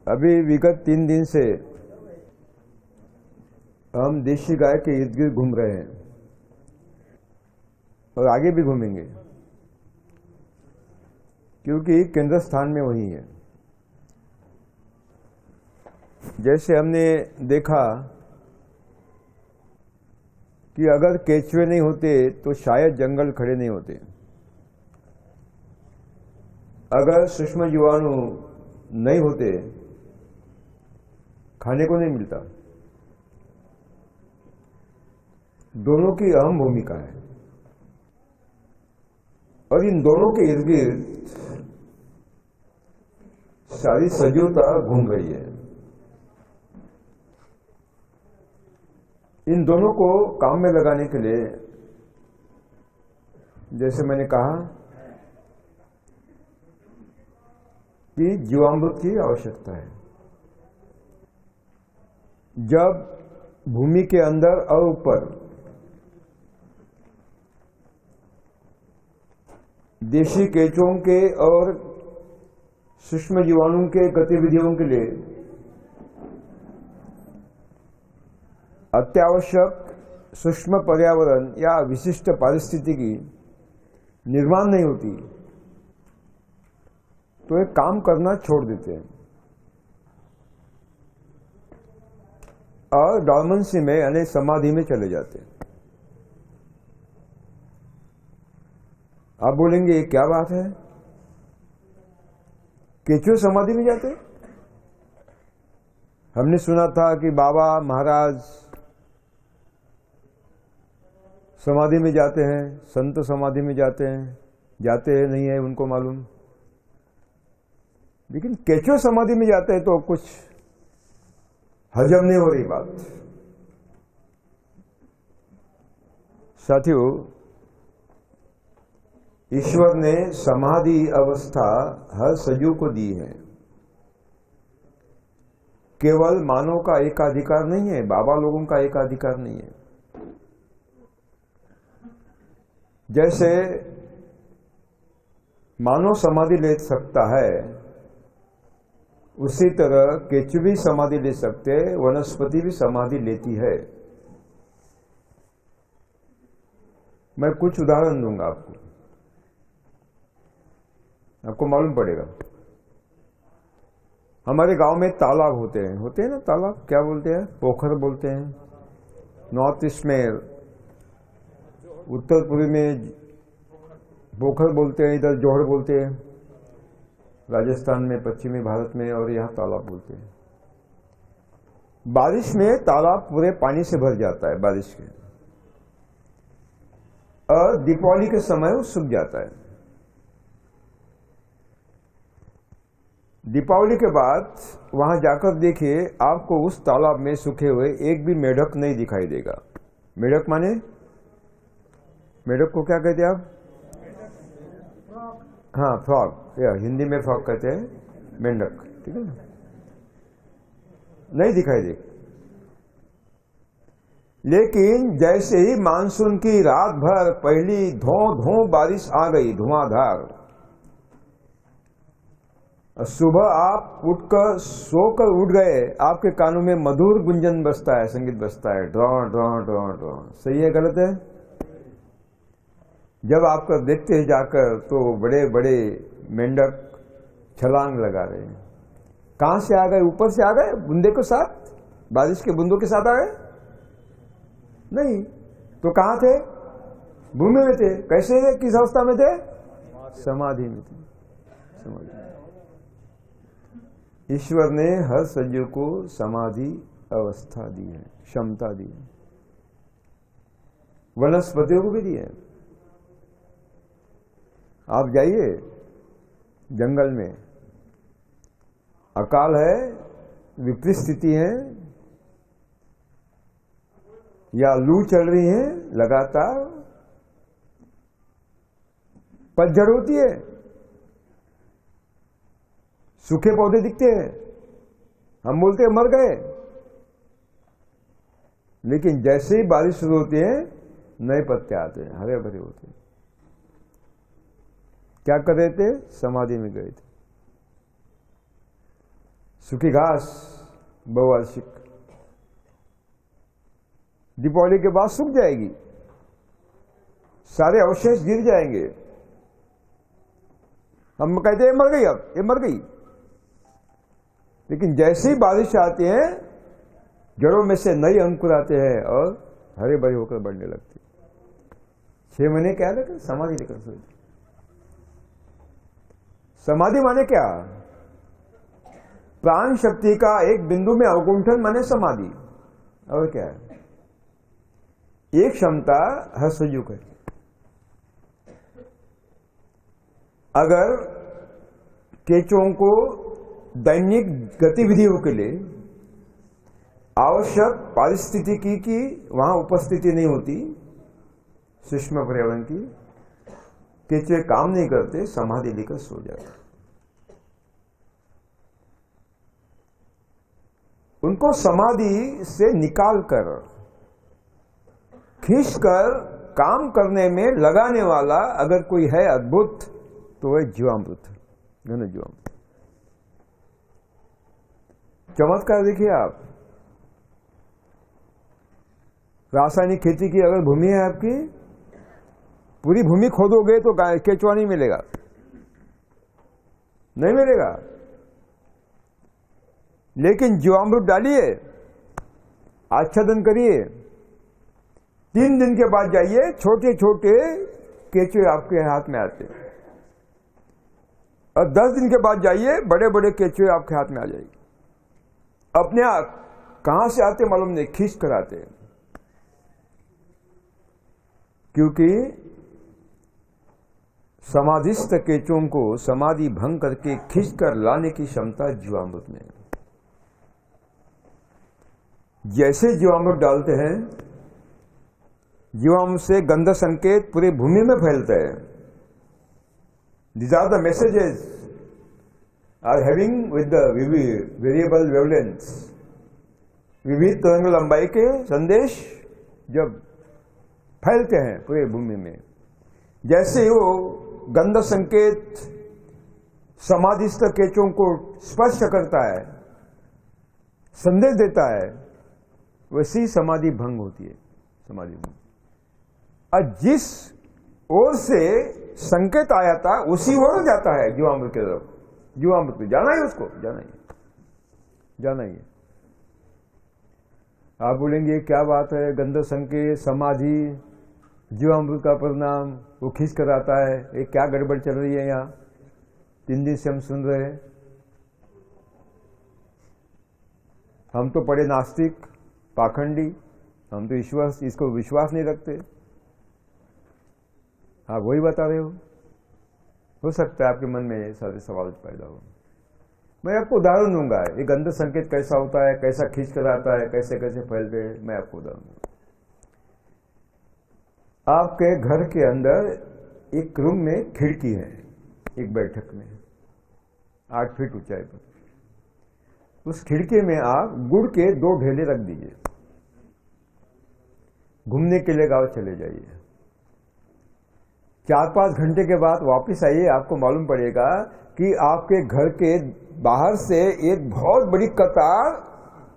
अभी विगत 3 दिन से हम देशी गाय के इर्द गिर्द घूम रहे हैं और आगे भी घूमेंगे, क्योंकि केंद्र स्थान में वही है। जैसे हमने देखा कि अगर केचुए नहीं होते तो शायद जंगल खड़े नहीं होते, अगर सूक्ष्म जीवाणु नहीं होते खाने को नहीं मिलता। दोनों की अहम भूमिका है और इन दोनों के इर्द गिर्द सारी सजीवता घूम रही है। इन दोनों को काम में लगाने के लिए, जैसे मैंने कहा, कि जीवामृत की आवश्यकता है। जब भूमि के अंदर और ऊपर देशी केंचुओं के और सूक्ष्म जीवाणुओं के गतिविधियों के लिए अत्यावश्यक सूक्ष्म पर्यावरण या विशिष्ट पारिस्थितिकी निर्माण नहीं होती तो ये काम करना छोड़ देते हैं और डॉर्मेंसी में यानी समाधि में चले जाते हैं। आप बोलेंगे ये क्या बात है, केंचुए समाधि में जाते? हमने सुना था कि बाबा महाराज समाधि में जाते हैं, संत समाधि में जाते हैं नहीं है उनको मालूम, लेकिन केंचुए समाधि में जाते हैं तो कुछ हजम नहीं हो रही बात। साथियों, ईश्वर ने समाधि अवस्था हर सजीव को दी है, केवल मानव का एकाधिकार नहीं है, बाबा लोगों का एकाधिकार नहीं है। जैसे मानव समाधि ले सकता है, उसी तरह केंचुए भी समाधि ले सकते, वनस्पति भी समाधि लेती है। मैं कुछ उदाहरण दूंगा आपको मालूम पड़ेगा। हमारे गांव में तालाब होते हैं ना, तालाब क्या बोलते हैं, पोखर बोलते हैं। नॉर्थ ईस्ट में, उत्तर पूर्वी में पोखर बोलते हैं, इधर जोहड़ बोलते हैं, राजस्थान में, पश्चिमी भारत में, और यहाँ तालाब बोलते हैं। बारिश में तालाब पूरे पानी से भर जाता है बारिश के, और दीपावली के समय वो सूख जाता है। दीपावली के बाद वहां जाकर देखिए, आपको उस तालाब में सूखे हुए एक भी मेढक नहीं दिखाई देगा। मेढक माने, मेढक को क्या कहते हैं आप? हाँ, फ्रॉग, या हिंदी में फ्रॉग कहते हैं, मेंढक, ठीक है ना, नहीं दिखाई दे। लेकिन जैसे ही मानसून की रात भर पहली धो बारिश आ गई, धुआंधार, सुबह आप उठकर सोकर उठ गए, आपके कानों में मधुर गुंजन बजता है, संगीत बजता है, ड्रॉ ड्रॉ ड्रॉ ड्रॉ। सही है, गलत है? जब आप देखते हैं जाकर तो बड़े बड़े मेंढक छलांग लगा रहे हैं। कहां से आ गए? ऊपर से आ गए बूंदे के साथ, बारिश के बूंदों के साथ आ गए? नहीं तो कहां थे? भूमि में थे। कैसे, किस अवस्था में थे? समाधि में थे, समाधि। ईश्वर ने हर सजीव को समाधि अवस्था दी है, क्षमता दी है, वनस्पतियों को भी दी है। आप जाइए जंगल में, अकाल है, विपरीत स्थिति है, या लू चल रही है लगातार, पतझड़ होती है, सूखे पौधे दिखते हैं, हम बोलते हैं मर गए, लेकिन जैसे ही बारिश शुरू होती है नए पत्ते आते हैं, हरे भरे होते हैं। क्या कर रहे थे? समाधि में गए थे। सूखी घास बहुवार्षिक दीपावली के बाद सूख जाएगी, सारे अवशेष गिर जाएंगे। हम कहते हैं मर गई, अब ये मर गई, लेकिन जैसे ही बारिश आती है जड़ों में से नए अंकुर आते हैं और हरे भरे होकर बढ़ने लगते हैं। 6 महीने क्या लेकर समाधि लेकर सोए। समाधि माने क्या? प्राण शक्ति का एक बिंदु में अवगुंठन माने समाधि। और क्या है? एक क्षमता हर संयुग है। अगर केंचुओं को दैनिक गतिविधियों के लिए आवश्यक पारिस्थितिकी की वहां उपस्थिति नहीं होती, सूक्ष्म पर्यावरण की, केंचुए काम नहीं करते, समाधि लेकर सो जाते। उनको समाधि से निकालकर खींचकर काम करने में लगाने वाला अगर कोई है अद्भुत, तो वह जीवामृत, घन जीवामृत। चमत्कार देखिए आप, रासायनिक खेती की अगर भूमि है आपकी, पूरी भूमि खोदोगे तो केंचुआ नहीं मिलेगा, नहीं मिलेगा। लेकिन जीवामृत डालिए, आच्छादन करिए, 3 दिन के बाद जाइए, छोटे छोटे केंचुए आपके हाथ में आते हैं, और 10 दिन के बाद जाइए, बड़े बड़े केंचुए आपके हाथ में आ जाएंगे। अपने आप कहां से आते मालूम नहीं, खींच कर आते हैं। क्योंकि समाधिस्थ केंचुओं को समाधि भंग करके खींच कर लाने की क्षमता जीवामृत में है। जैसे जीवामृत डालते हैं, जीवामृत से गंध संकेत पूरी भूमि में फैलते हैं। These are the messages are having with the variable wavelengths, विविध तरंग लंबाई के संदेश जब फैलते हैं पूरी भूमि में, जैसे वो गंध संकेत समाधिस्थ केंचुओं को स्पर्श करता है, संदेश देता है, वैसी समाधि भंग होती है। समाधि भंग, और जिस ओर से संकेत आया था उसी ओर जाता है जीवामृत की तरफ। जीवामृत में जाना ही, उसको जाना ही। आप बोलेंगे क्या बात है, गंध संकेत समाधि जीवामृत का परिणाम वो खींच कर आता है, ये क्या गड़बड़ चल रही है यहाँ? 3 दिन से हम सुन रहे हैं। हम तो पड़े नास्तिक, पाखंडी, हम तो इसको विश्वास नहीं रखते। आप वही बता रहे हो सकता है आपके मन में ये सारे सवाल पैदा हो। मैं आपको उदाहरण दूंगा, ये गंध संकेत कैसा होता है, कैसा खींच कर आता है, कैसे कैसे फैलते हैं, मैं आपको उदाहरण दूंगा। आपके घर के अंदर एक रूम में खिड़की है, एक बैठक में 8 फीट ऊंचाई पर। उस खिड़की में आप गुड़ के 2 ढेले रख दीजिए, घूमने के लिए गांव चले जाइए। 4-5 घंटे के बाद वापस आइए, आपको मालूम पड़ेगा कि आपके घर के बाहर से एक बहुत बड़ी कतार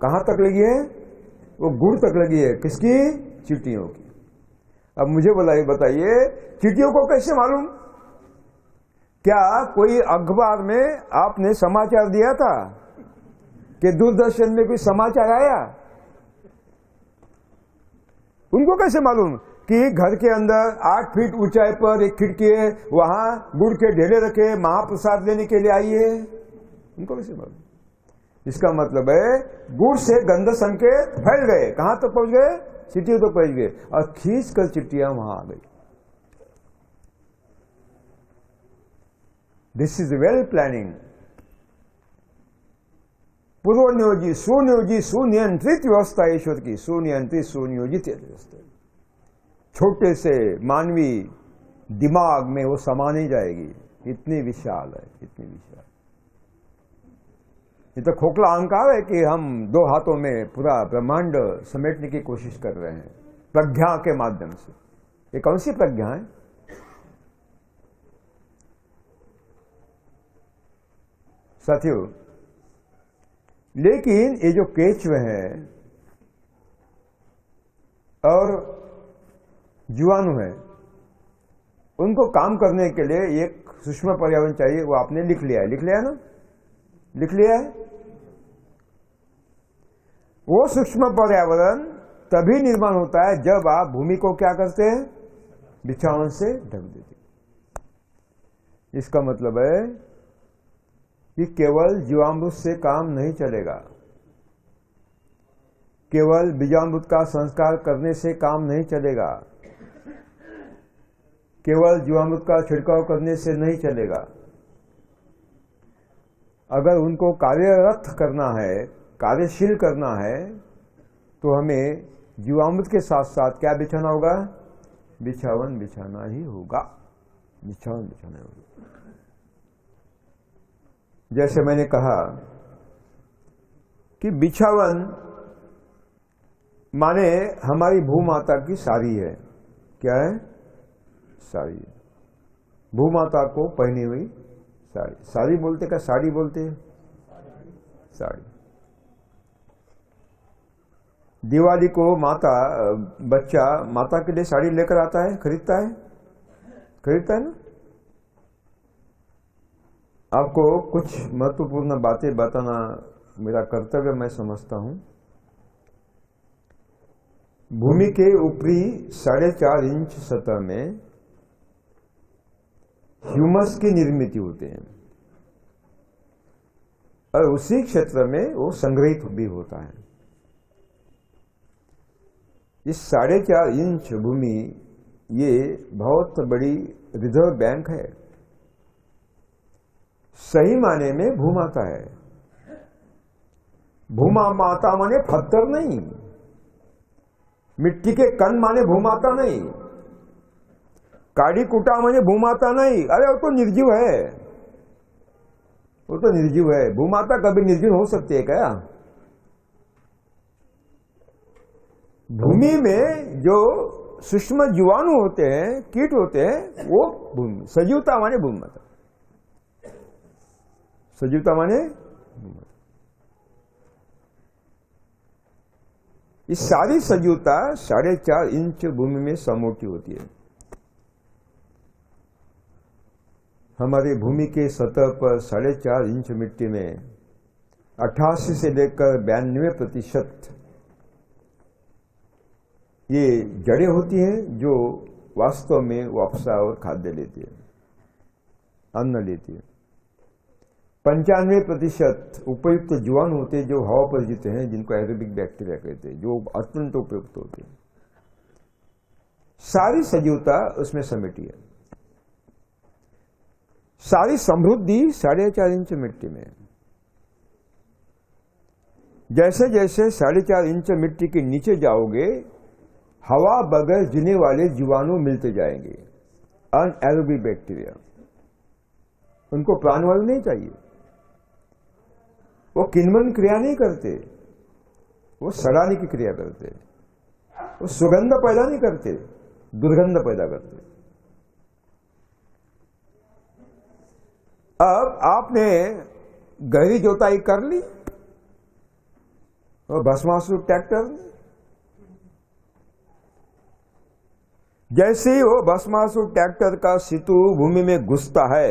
कहां तक लगी है? वो गुड़ तक लगी है। किसकी? चींटियों की। अब मुझे बताइए, चींटियों को कैसे मालूम? क्या कोई अखबार में आपने समाचार दिया था कि दूरदर्शन में कोई समाचार आया? उनको कैसे मालूम कि घर के अंदर 8 फीट ऊंचाई पर एक खिड़की है, वहां गुड़ के ढेले रखे, महाप्रसाद लेने के लिए आई है? उनको कैसे मालूम? इसका मतलब है गुड़ से गंध संकेत फैल गए, कहां तक पहुंच गए? चिट्टियों तक पहुंच गए, और खींच कर चिट्टियां वहां आ गई। This is well planning. पूर्वनियोजित, सुनियोजित, सुनियंत्रित व्यवस्था ईश्वर की, सुनियंत्रित सुनियोजित व्यवस्था। छोटे से मानवी दिमाग में वो समा नहीं जाएगी, इतनी विशाल है, इतनी विशाल। ये तो खोखला अहंकार है कि हम दो हाथों में पूरा ब्रह्मांड समेटने की कोशिश कर रहे हैं प्रज्ञा के माध्यम से। ये कौन सी प्रज्ञा है? साथियों, लेकिन ये जो केचुए हैं और जीवाणु हैं, उनको काम करने के लिए एक सूक्ष्म पर्यावरण चाहिए। वो आपने लिख लिया है, लिख लिया है ना? लिख लिया है। वो सूक्ष्म पर्यावरण तभी निर्माण होता है जब आप भूमि को क्या करते हैं? बिछावन से ढक देते। इसका मतलब है कि केवल जीवामृत से काम नहीं चलेगा, केवल बीजामृत का संस्कार करने से काम नहीं चलेगा, केवल जीवामृत का छिड़काव करने से नहीं चलेगा। अगर उनको कार्यरत करना है, कार्यशील करना है, तो हमें जीवामृत के साथ साथ क्या बिछाना होगा? बिछावन बिछाना ही होगा। बिछावन बिछाना होगा। जैसे मैंने कहा कि बिछावन माने हमारी भूमाता की साड़ी है। क्या है? साड़ी। भूमाता को पहनी हुई साड़ी। साड़ी बोलते क्या साड़ी बोलते हैं? साड़ी। दिवाली को बच्चा माता के लिए साड़ी लेकर आता है, खरीदता है, खरीदता है ना? आपको कुछ महत्वपूर्ण बातें बताना मेरा कर्तव्य मैं समझता हूं। भूमि के ऊपरी 4.5 इंच सतह में ह्यूमस की निर्मित होते हैं और उसी क्षेत्र में वो संग्रहित भी होता है। इस 4.5 इंच भूमि ये बहुत बड़ी रिजर्व बैंक है। सही माने में भूमाता है। भूमा माता माने पत्थर नहीं, मिट्टी के कण माने भूमाता नहीं, काड़ी कुटा माने भूमाता नहीं। अरे वो तो निर्जीव है, वो तो निर्जीव है। भूमाता कभी निर्जीव हो सकती है क्या? भूमि में जो सूक्ष्म जीवाणु होते हैं, कीट होते हैं, वो भूमि। सजीवता माने भूमाता। सजीवता माने भूमाता। इस सारी सजीवता 4.5 इंच भूमि में समूटी होती है। हमारी भूमि के सतह पर 4.5 इंच मिट्टी में 88 से लेकर 92% ये जड़ें होती हैं जो वास्तव में वापसा और खाद्य लेती है, अन्न लेती है। 95% उपयुक्त जीवाणु होते हैं जो हवा पर जीते हैं, जिनको एरोबिक बैक्टीरिया कहते हैं, जो अत्यंत उपयुक्त होते हैं। सारी सजीवता उसमें समेटी है। सारी समृद्धि 4.5 इंच मिट्टी में। जैसे जैसे 4.5 इंच मिट्टी के नीचे जाओगे, हवा बगैर जीने वाले जीवाणु मिलते जाएंगे, अनएरोबिक बैक्टीरिया। उनको प्राणवायु नहीं चाहिए। वो किन्वन क्रिया नहीं करते, वो सड़ाने की क्रिया करते। वो सुगंध पैदा नहीं करते, दुर्गंध पैदा करते। अब आपने गहरी जोताई कर ली और भस्मासुर ट्रैक्टर, जैसे ही वो भस्मासुर ट्रैक्टर का सितू भूमि में घुसता है,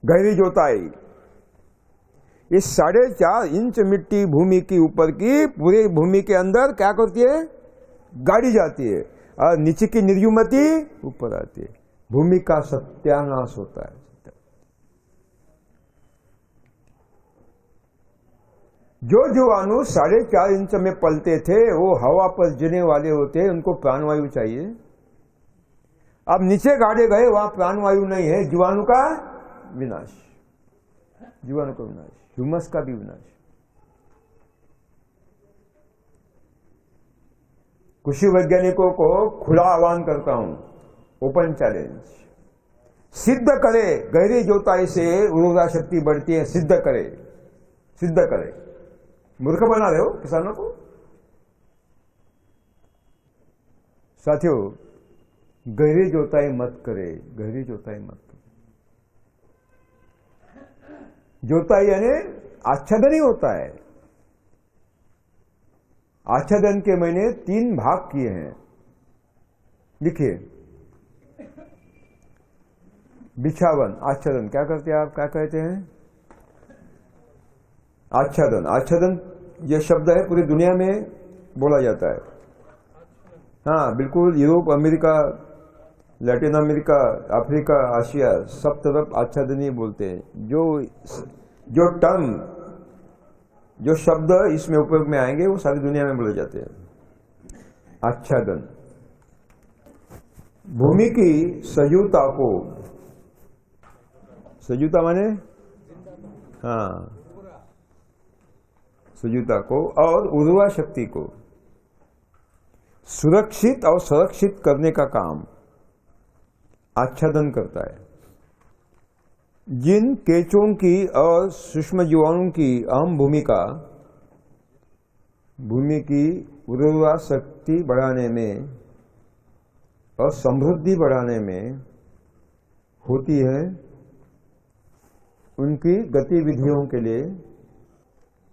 गहरी जोताई, इस 4.5 इंच मिट्टी भूमि की ऊपर की पूरी भूमि के अंदर क्या करती है? गाड़ी जाती है और नीचे की निर्युमति ऊपर आती है। भूमि का सत्यानाश होता है। जो जीवाणु 4.5 इंच में पलते थे वो हवा पर जीने वाले होते हैं, उनको प्राणवायु चाहिए। अब नीचे गाड़े गए, वहां प्राणवायु नहीं है, जीवाणु का विनाश, जीवाणु का विनाश, ह्यूमस का भी विनाश। कृषि वैज्ञानिकों को खुला आह्वान करता हूं, ओपन चैलेंज। सिद्ध करे, गहरी जोताई से उर्वरा शक्ति बढ़ती है, सिद्ध करे, सिद्ध करे। मूर्ख बना रहे हो किसानों को। साथियों, गहरी जोताई मत करे, गहरी जोताई मत करे। जोताई यानी आच्छादन ही होता है। आच्छादन के मैंने 3 भाग किए हैं, लिखिए। बिछावन, आच्छादन क्या करते हैं आप, क्या कहते हैं? आच्छादन। आच्छादन यह शब्द है पूरी दुनिया में बोला जाता है। हाँ बिल्कुल, Europe, America, Latin America, Africa, Asia, सब तरफ आच्छादन ही बोलते हैं। जो टर्म, जो शब्द इसमें उपयोग में आएंगे वो सारी दुनिया में बोले जाते हैं। आच्छादन। भूमि की सजीवता को, सजीवता माने हाँ सजीवता को और उर्वरा शक्ति को सुरक्षित और संरक्षित करने का काम आच्छादन करता है। जिन केंचुओं की और सूक्ष्म जीवाणुओं की अहम भूमिका भूमि की उर्वरा शक्ति बढ़ाने में और समृद्धि बढ़ाने में होती है, उनकी गतिविधियों के लिए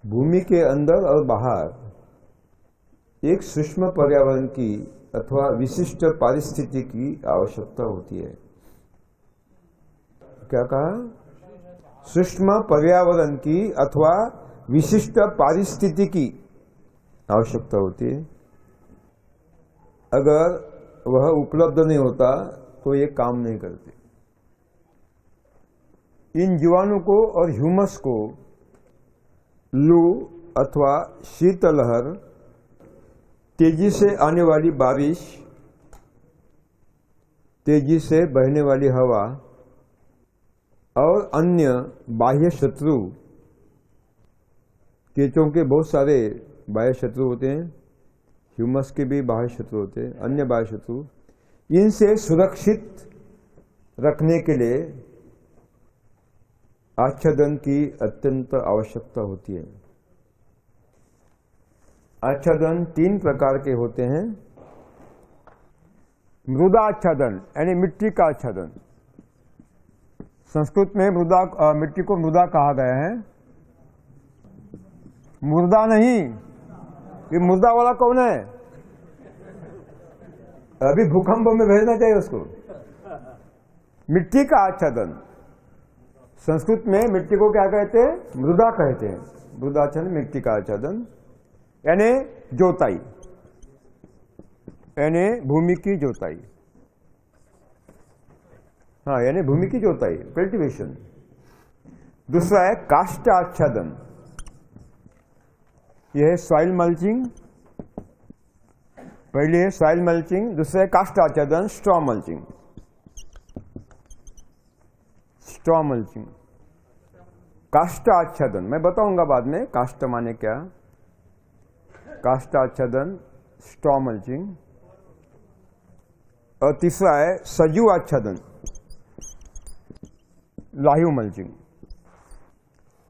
भूमि के अंदर और बाहर एक सूक्ष्म पर्यावरण की अथवा विशिष्ट पारिस्थिति की आवश्यकता होती है। क्या कहा? सूक्ष्म पर्यावरण की अथवा विशिष्ट पारिस्थिति की आवश्यकता होती है। अगर वह उपलब्ध नहीं होता तो ये काम नहीं करते। इन जीवाणु को और ह्यूमस को लू अथवा शीतलहर, तेजी से आने वाली बारिश, तेजी से बहने वाली हवा और अन्य बाह्य शत्रु, केंचुओं के बहुत सारे बाह्य शत्रु होते हैं, ह्यूमस के भी बाह्य शत्रु होते हैं, अन्य बाह्य शत्रु, इनसे सुरक्षित रखने के लिए आच्छादन की अत्यंत आवश्यकता होती है। आच्छादन 3 प्रकार के होते हैं। मृदा आच्छादन यानी मिट्टी का आच्छादन। संस्कृत में मिट्टी को मृदा कहा गया है। मुर्दा नहीं, ये मुर्दा वाला कौन है? अभी भूकंप में भेजना चाहिए उसको। मिट्टी का आच्छादन, संस्कृत में मिट्टी को क्या कहते हैं? मृदा कहते हैं। मृदा आच्छादन, मिट्टी का आच्छादन यानी जोताई, यानी भूमि की जोताई। हाँ, यानी भूमि की जोताई, कल्टीवेशन। दूसरा है काष्ठ आच्छादन, यह है सॉइल मल्चिंग। पहले है सॉइल मल्चिंग, दूसरा है काष्ठ आच्छादन, स्ट्रॉ मल्चिंग। स्ट्रॉ मल्चिंग, काष्ठ आच्छादन मैं बताऊंगा बाद में काष्ठ माने क्या। काष्ठ आच्छादन, स्ट्रॉ मल्चिंग। और तीसरा है सजीव आच्छादन, लाइव मल्चिंग।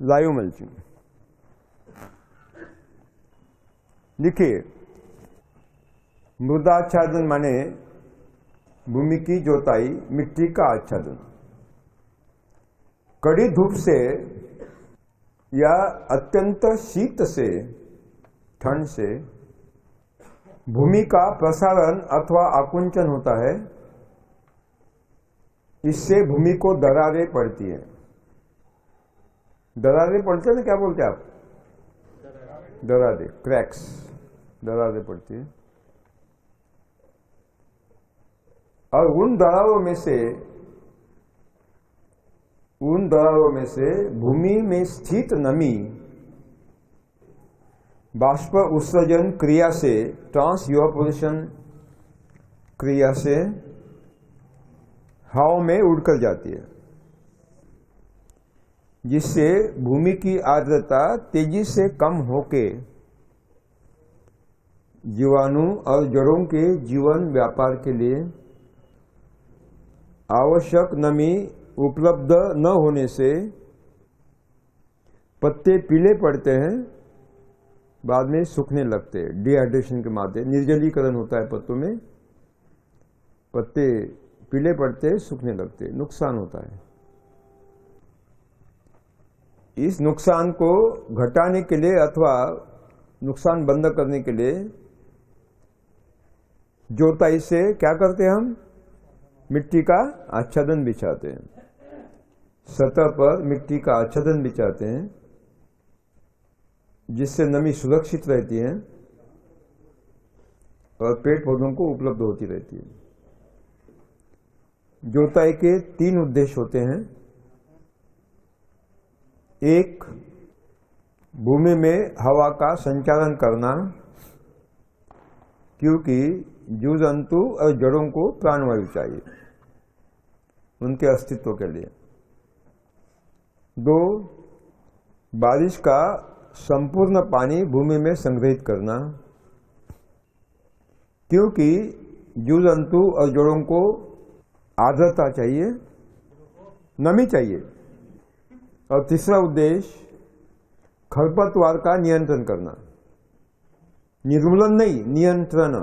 लाइव मल्चिंग देखिए, मृदा आच्छादन माने भूमि की जोताई, मिट्टी का आच्छादन। कड़ी धूप से या अत्यंत शीत से, ठंड से भूमि का प्रसारण अथवा आकुंचन होता है। इससे भूमि को दरारें पड़ती है। दरारें पड़ते हैं ना, क्या बोलते हैं आप? दरारें, क्रैक्स, दरारें पड़ती है। और उन दरारों में से भूमि में स्थित नमी बाष्प उत्सर्जन क्रिया से, ट्रांसइवापोरेशन क्रिया से हवा में उड़कर जाती है, जिससे भूमि की आर्द्रता तेजी से कम होके जीवाणु और जड़ों के जीवन व्यापार के लिए आवश्यक नमी उपलब्ध न होने से पत्ते पीले पड़ते हैं, बाद में सूखने लगते हैं। डिहाइड्रेशन के माध्यम निर्जलीकरण होता है पत्तों में, पत्ते पीले पड़ते हैं, सूखने लगते हैं, नुकसान होता है। इस नुकसान को घटाने के लिए अथवा नुकसान बंद करने के लिए जोताई से क्या करते हैं हम? मिट्टी का आच्छादन बिछाते हैं, सतह पर मिट्टी का आच्छादन बिछाते हैं, जिससे नमी सुरक्षित रहती है और पेड़ पौधों को उपलब्ध होती रहती है। जोताई के 3 उद्देश्य होते हैं। एक, भूमि में हवा का संचालन करना, क्योंकि जीव जंतु और जड़ों को प्राणवायु चाहिए उनके अस्तित्व के लिए। 2, बारिश का संपूर्ण पानी भूमि में संग्रहित करना, क्योंकि जीव जंतु और जड़ों को आर्द्रता चाहिए, नमी चाहिए। और तीसरा उद्देश्य खरपतवार का नियंत्रण करना, निर्मूलन नहीं, नियंत्रण।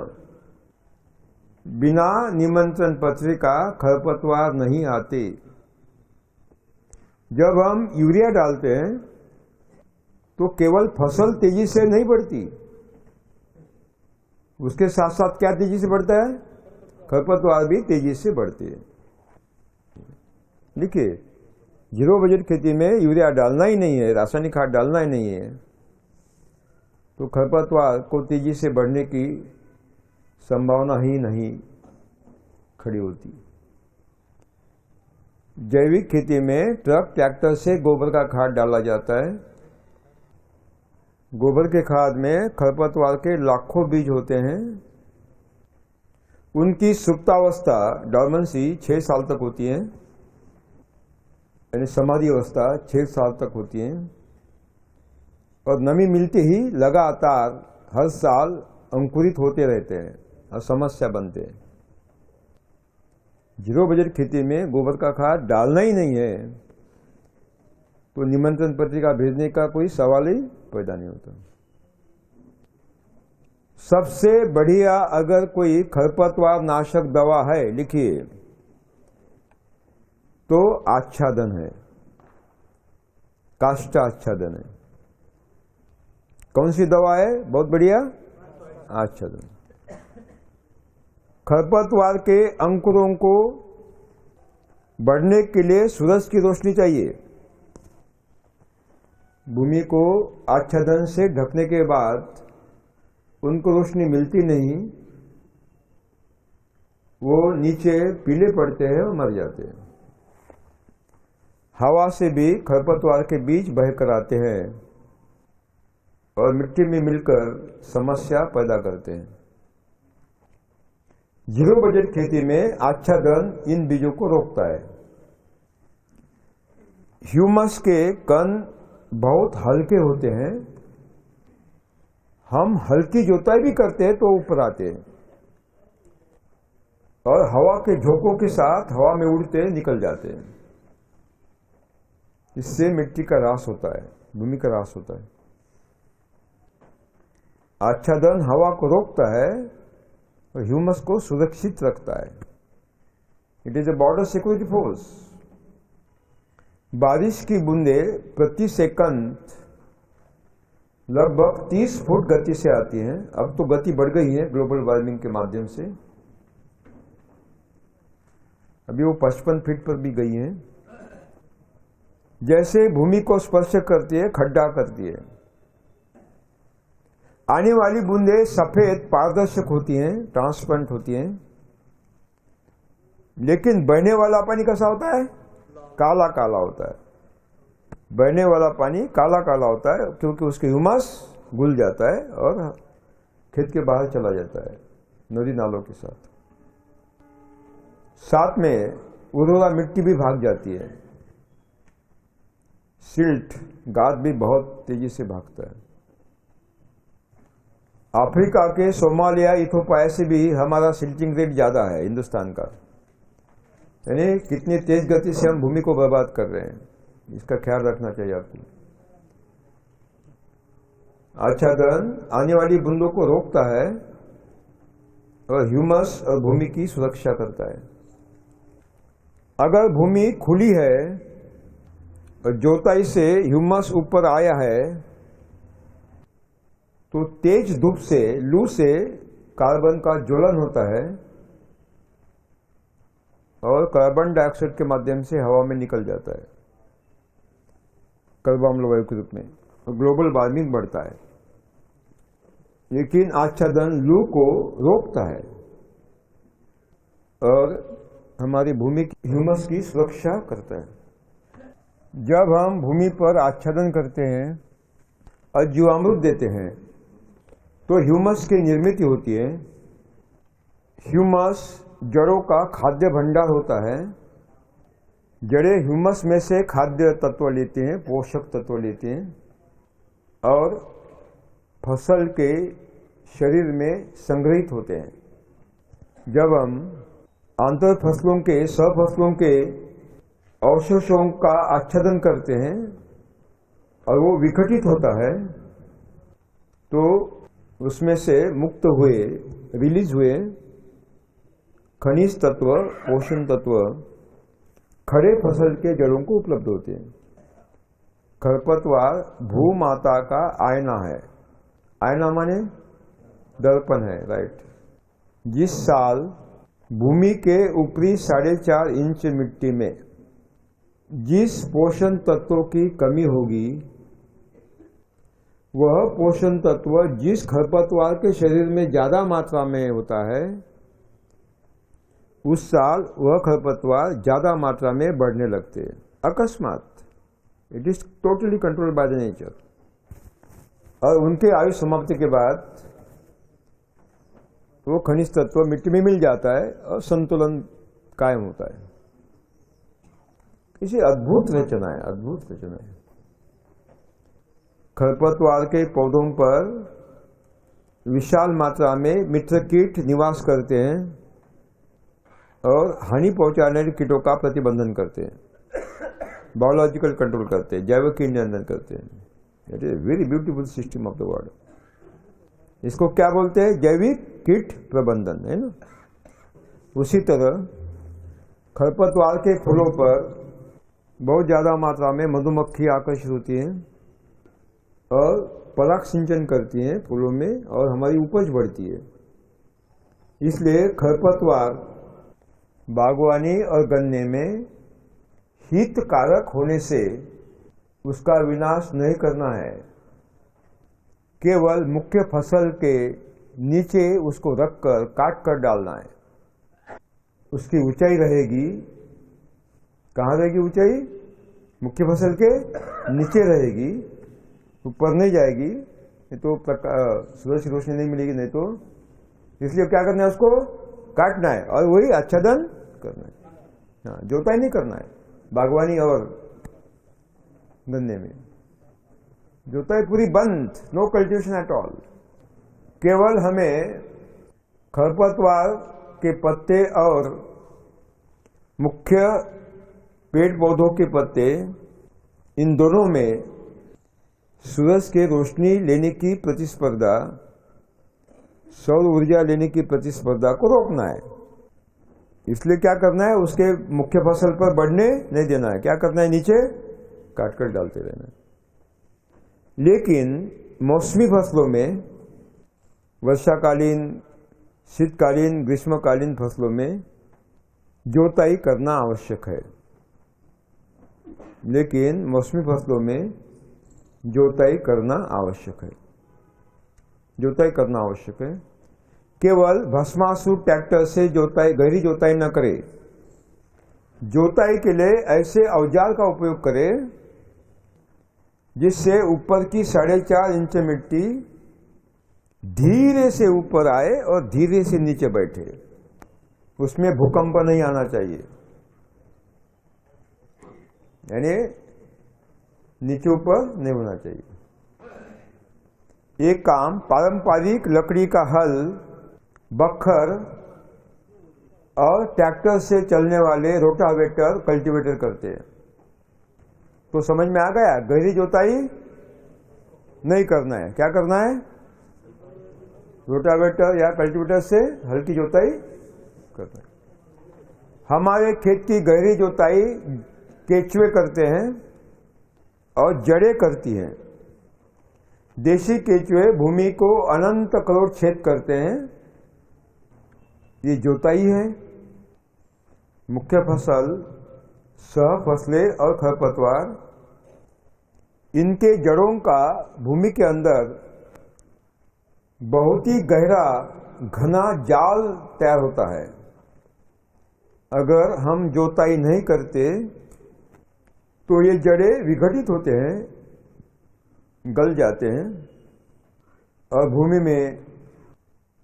बिना निमंत्रण पत्र का खरपतवार नहीं आते। जब हम यूरिया डालते हैं तो केवल फसल तेजी से नहीं बढ़ती, उसके साथ साथ क्या तेजी से बढ़ता है? खरपतवार भी तेजी से बढ़ती है। देखिए, 0 बजट खेती में यूरिया डालना ही नहीं है, रासायनिक खाद डालना ही नहीं है, तो खरपतवार को तेजी से बढ़ने की संभावना ही नहीं खड़ी होती। जैविक खेती में ट्रक ट्रैक्टर से गोबर का खाद डाला जाता है। गोबर के खाद में खरपतवार के लाखों बीज होते हैं। उनकी सुप्तावस्था डॉर्मेंसी 6 साल तक होती है, यानी समाधि अवस्था 6 साल तक होती है, और नमी मिलते ही लगातार हर साल अंकुरित होते रहते हैं और समस्या बनते हैं। 0 बजट खेती में गोबर का खाद डालना ही नहीं है तो निमंत्रण पत्रिका भेजने का कोई सवाल ही पैदा नहीं होता। सबसे बढ़िया अगर कोई खरपतवार नाशक दवा है, लिखिए, तो आच्छादन है, काष्ठ आच्छादन है। कौन सी दवा है बहुत बढ़िया? आच्छादन। खरपतवार के अंकुरों को बढ़ने के लिए सूरज की रोशनी चाहिए। भूमि को आच्छादन से ढकने के बाद उनको रोशनी मिलती नहीं, वो नीचे पीले पड़ते हैं और मर जाते हैं। हवा से भी खरपतवार के बीज बहकर आते हैं और मिट्टी में मिलकर समस्या पैदा करते हैं। 0 बजट खेती में आच्छादन इन बीजों को रोकता है। ह्यूमस के कण बहुत हल्के होते हैं। हम हल्की जोताई भी करते हैं तो ऊपर आते हैं और हवा के झोंकों के साथ हवा में उड़ते निकल जाते हैं। इससे मिट्टी का ह्रास होता है, भूमि का ह्रास होता है। आच्छादन हवा को रोकता है और ह्यूमस को सुरक्षित रखता है। It is a border security force. बारिश की बूंदें प्रति सेकंड लगभग 30 फुट गति से आती हैं। अब तो गति बढ़ गई है ग्लोबल वार्मिंग के माध्यम से, अभी वो 55 फीट पर भी गई हैं। जैसे भूमि को स्पर्श करती है, खड्डा करती है। आने वाली बूंदें सफेद पारदर्शक होती हैं, ट्रांसपेरेंट होती हैं, लेकिन बहने वाला पानी कैसा होता है? काला काला होता है। बहने वाला पानी काला काला होता है क्योंकि उसके ह्यूमस घुल जाता है और खेत के बाहर चला जाता है नदी नालों के साथ। साथ में उर्वरा मिट्टी भी भाग जाती है। सिल्ट, गाद भी बहुत तेजी से भागता है। अफ्रीका के सोमालिया, इथोपिया से भी हमारा सिल्टिंग रेट ज्यादा है हिंदुस्तान का। यानी कितनी तेज गति से हम भूमि को बर्बाद कर रहे हैं, इसका ख्याल रखना चाहिए आपको। आच्छादन आने वाली बूंदों को रोकता है और ह्यूमस और भूमि की सुरक्षा करता है। अगर भूमि खुली है और जोताई से ह्यूमस ऊपर आया है तो तेज धूप से, लू से कार्बन का ज्वलन होता है और कार्बन डाइऑक्साइड के माध्यम से हवा में निकल जाता है कार्बन अम्ल वायु के रूप में, और ग्लोबल वार्मिंग बढ़ता है। लेकिन आच्छादन लू को रोकता है और हमारी भूमि की ह्यूमस की सुरक्षा करता है। जब हम भूमि पर आच्छादन करते हैं और जीवामृत देते हैं तो ह्यूमस की निर्मित होती है। ह्यूमस जड़ों का खाद्य भंडार होता है। जड़ें ह्यूमस में से खाद्य तत्व लेते हैं, पोषक तत्व लेते हैं और फसल के शरीर में संग्रहित होते हैं। जब हम आंतर फसलों के, सह फसलों के अवशेषों का आच्छादन करते हैं और वो विघटित होता है तो उसमें से मुक्त हुए, रिलीज हुए खनिज तत्व, पोषण तत्व खड़े फसल के जड़ों को उपलब्ध होते हैं। खरपतवार भूमाता का आईना है। आईना माने दर्पण है, राइट। जिस साल भूमि के ऊपरी 4.5 इंच मिट्टी में जिस पोषण तत्वों की कमी होगी वह पोषण तत्व जिस खरपतवार के शरीर में ज्यादा मात्रा में होता है उस साल वह खरपतवार ज्यादा मात्रा में बढ़ने लगते हैं अकस्मात। It is totally controlled by the nature. और उनके आयु समाप्ति के बाद वो खनिज तत्व मिट्टी में मिल जाता है और संतुलन कायम होता है। इसे अद्भुत रचना है, अद्भुत रचना है। खरपतवार के पौधों पर विशाल मात्रा में मित्र कीट निवास करते हैं और हानि पहुंचाने वाले कीटों का प्रतिबंधन करते हैं, बायोलॉजिकल कंट्रोल करते हैं, जैविक नियंत्रण करते हैं। It is very beautiful system of the world. इसको क्या बोलते हैं? जैविक कीट प्रबंधन, है ना। उसी तरह खरपतवार के फूलों पर बहुत ज्यादा मात्रा में मधुमक्खी आकर्षित होती हैं और पराग सिंचन करती हैं फूलों में और हमारी उपज बढ़ती है। इसलिए खरपतवार बागवानी और गन्ने में हितकारक होने से उसका विनाश नहीं करना है, केवल मुख्य फसल के नीचे उसको रखकर काट कर डालना है। उसकी ऊंचाई रहेगी, कहाँ रहेगी ऊंचाई? मुख्य फसल के नीचे रहेगी, ऊपर नहीं जाएगी, नहीं तो सूरज की रोशनी नहीं मिलेगी, नहीं तो। इसलिए क्या करना है? उसको काटना है और वही आच्छादन करना है। हाँ, जोताई नहीं करना है। बागवानी और गन्ने में जोताई पूरी बंद, नो कल्टीवेशन एट ऑल। केवल हमें खरपतवार के पत्ते और मुख्य पेड़ पौधों के पत्ते, इन दोनों में सूरज के रोशनी लेने की प्रतिस्पर्धा, सौर ऊर्जा लेने की प्रतिस्पर्धा को रोकना है। इसलिए क्या करना है? उसके मुख्य फसल पर बढ़ने नहीं देना है। क्या करना है? नीचे काट कर डालते रहना है। लेकिन मौसमी फसलों में, वर्षाकालीन, शीतकालीन, ग्रीष्मकालीन फसलों में जोताई करना आवश्यक है। लेकिन मौसमी फसलों में जोताई करना आवश्यक है, जोताई करना आवश्यक है। केवल भस्मासुर ट्रैक्टर से जोताई, गहरी जोताई न करे। जोताई के लिए ऐसे औजार का उपयोग करें जिससे ऊपर की 4.5 इंच मिट्टी धीरे से ऊपर आए और धीरे से नीचे बैठे। उसमें भूकंप नहीं आना चाहिए, यानी नीचे ऊपर नहीं होना चाहिए। एक काम पारंपरिक लकड़ी का हल, बखर और ट्रैक्टर से चलने वाले रोटावेटर, कल्टीवेटर करते हैं। तो समझ में आ गया, गहरी जोताई नहीं करना है। क्या करना है? रोटावेटर या कल्टीवेटर से हल्की जोताई करना है। हमारे खेत की गहरी जोताई केचुए करते हैं और जड़ें करती हैं। देशी केचुए भूमि को अनंत करोड़ छेद करते हैं। ये जोताई है। मुख्य फसल, सह फसलें और खरपतवार, इनके जड़ों का भूमि के अंदर बहुत ही गहरा घना जाल तैयार होता है। अगर हम जोताई नहीं करते तो ये जड़ें विघटित होते हैं, गल जाते हैं और भूमि में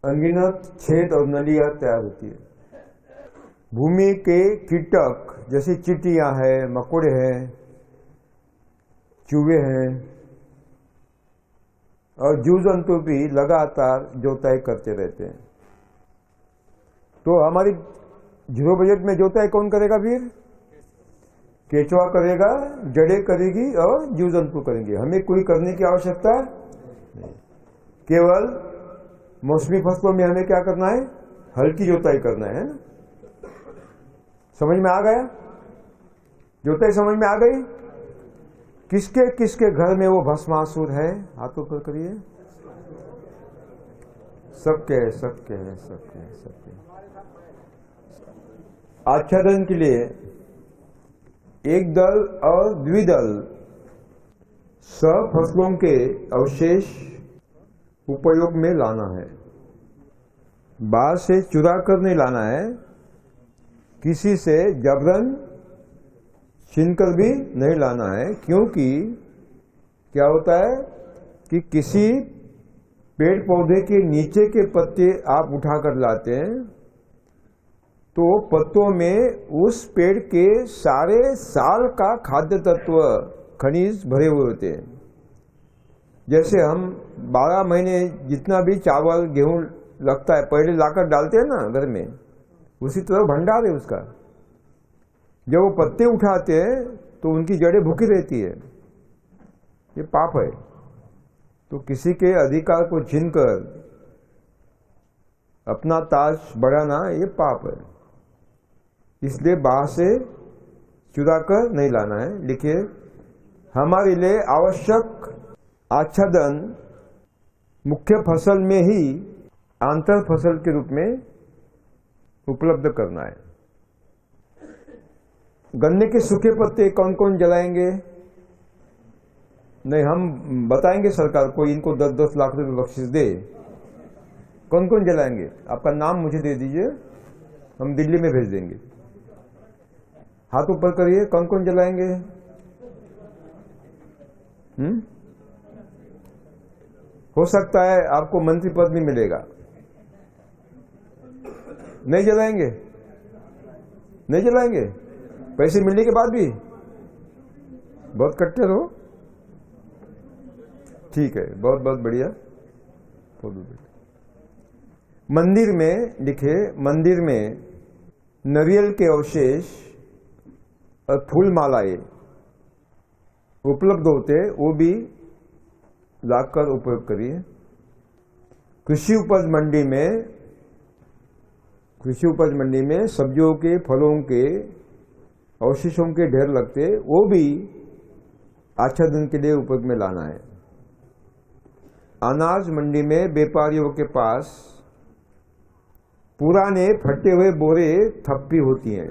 अनगिनत छेद और नलियां तैयार होती है। भूमि के कीटक जैसे चींटियां हैं, मकोड़े हैं, चूहे हैं और जीव जंतु भी लगातार जोताई करते रहते हैं। तो हमारी जीरो बजट में जोताई कौन करेगा? फिर केचुआ करेगा, जड़ें करेगी और जीव जंतु करेंगे। हमें कोई करने की आवश्यकता नहीं। केवल मौसमी फसलों में हमें क्या करना है? हल्की जोताई करना है ना। समझ में आ गया? जोताई समझ में आ गई? किसके किसके घर में वो भस्मासुर है? हाथों पर करिए। सबके है, सबके है, सबके है, सबके। आच्छादन के लिए एक दल और द्विदल सब फसलों के अवशेष उपयोग में लाना है। बाहर से चुरा कर नहीं लाना है, किसी से जबरन छीनकर भी नहीं लाना है। क्योंकि क्या होता है कि किसी पेड़ पौधे के नीचे के पत्ते आप उठाकर लाते हैं तो पत्तों में उस पेड़ के सारे साल का खाद्य तत्व, खनिज भरे हुए होते हैं। जैसे हम 12 महीने जितना भी चावल गेहूं लगता है पहले लाकर डालते हैं ना घर में, उसी तरह भंडार है उसका। जब वो पत्ते उठाते हैं तो उनकी जड़ें भूखी रहती है। ये पाप है। तो किसी के अधिकार को छीनकर अपना ताज बढ़ाना ये पाप है। इसलिए बाहर से चुरा कर नहीं लाना है। लिखिए, हमारे लिए आवश्यक आच्छादन मुख्य फसल में ही आंतर फसल के रूप में उपलब्ध करना है। गन्ने के सूखे पत्ते कौन कौन जलाएंगे? नहीं, हम बताएंगे सरकार को, इनको 10-10 लाख रुपए बख्शिश दे। कौन कौन जलाएंगे? आपका नाम मुझे दे दीजिए, हम दिल्ली में भेज देंगे। हाथ ऊपर करिए, कौन कौन जलाएंगे? हो सकता है आपको मंत्री पद भी मिलेगा। नहीं जलाएंगे? नहीं जलाएंगे? पैसे मिलने के बाद भी बहुत कट्टर हो? ठीक है, बहुत बहुत बढ़िया। मंदिर में लिखे, मंदिर में नारियल के अवशेष और फूल मालाएं उपलब्ध होते, वो भी लाकर उपयोग करिए। कृषि उपज मंडी में सब्जियों के, फलों के अवशेषों के ढेर लगते, वो भी आच्छादन के लिए उपयोग में लाना है। अनाज मंडी में व्यापारियों के पास पुराने फटे हुए बोरे थप्पी होती हैं।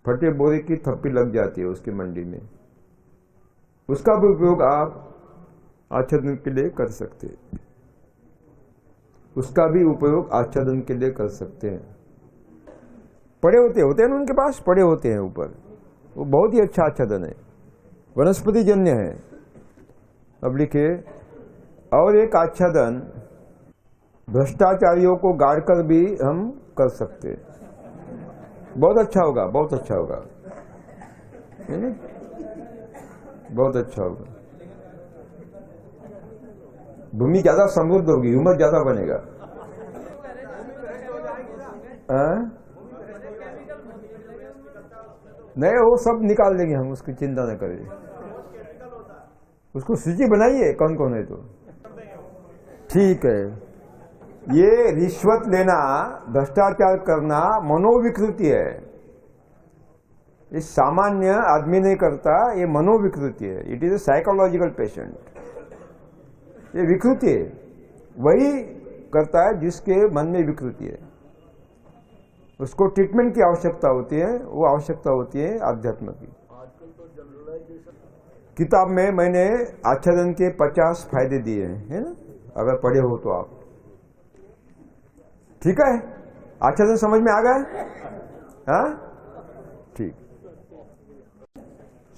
फटे बोरे की थप्पी लग जाती है उसकी मंडी में, उसका भी उपयोग आप आच्छादन के लिए कर सकते हैं। उसका भी उपयोग आच्छादन के लिए कर सकते हैं। पड़े होते हैं ना उनके पास, पड़े होते हैं ऊपर, वो बहुत ही अच्छा आच्छादन है, वनस्पति जन्य है। अब लिखिए, और एक आच्छादन भ्रष्टाचारियों को गाड़कर भी हम कर सकते हैं। बहुत अच्छा होगा, बहुत अच्छा होगा, बहुत अच्छा होगा। भूमि ज्यादा समृद्ध होगी, ह्यूमस ज्यादा बनेगा। नहीं, वो सब निकाल देंगे हम, उसकी चिंता न करें। उसको सूची बनाइए कौन कौन है तो ठीक है। ये रिश्वत लेना, भ्रष्टाचार करना मनोविकृति है। ये सामान्य आदमी नहीं करता, ये मनोविकृति है। It is a psychological patient. ये विकृति है, वही करता है जिसके मन में विकृति है। उसको ट्रीटमेंट की आवश्यकता होती है, वो आवश्यकता होती है आध्यात्म की। किताब में मैंने आच्छादन के 50 फायदे दिए हैं, है ना, अगर पढ़े हो तो आप। ठीक है, आच्छादन समझ में आ गया? हाँ, ठीक।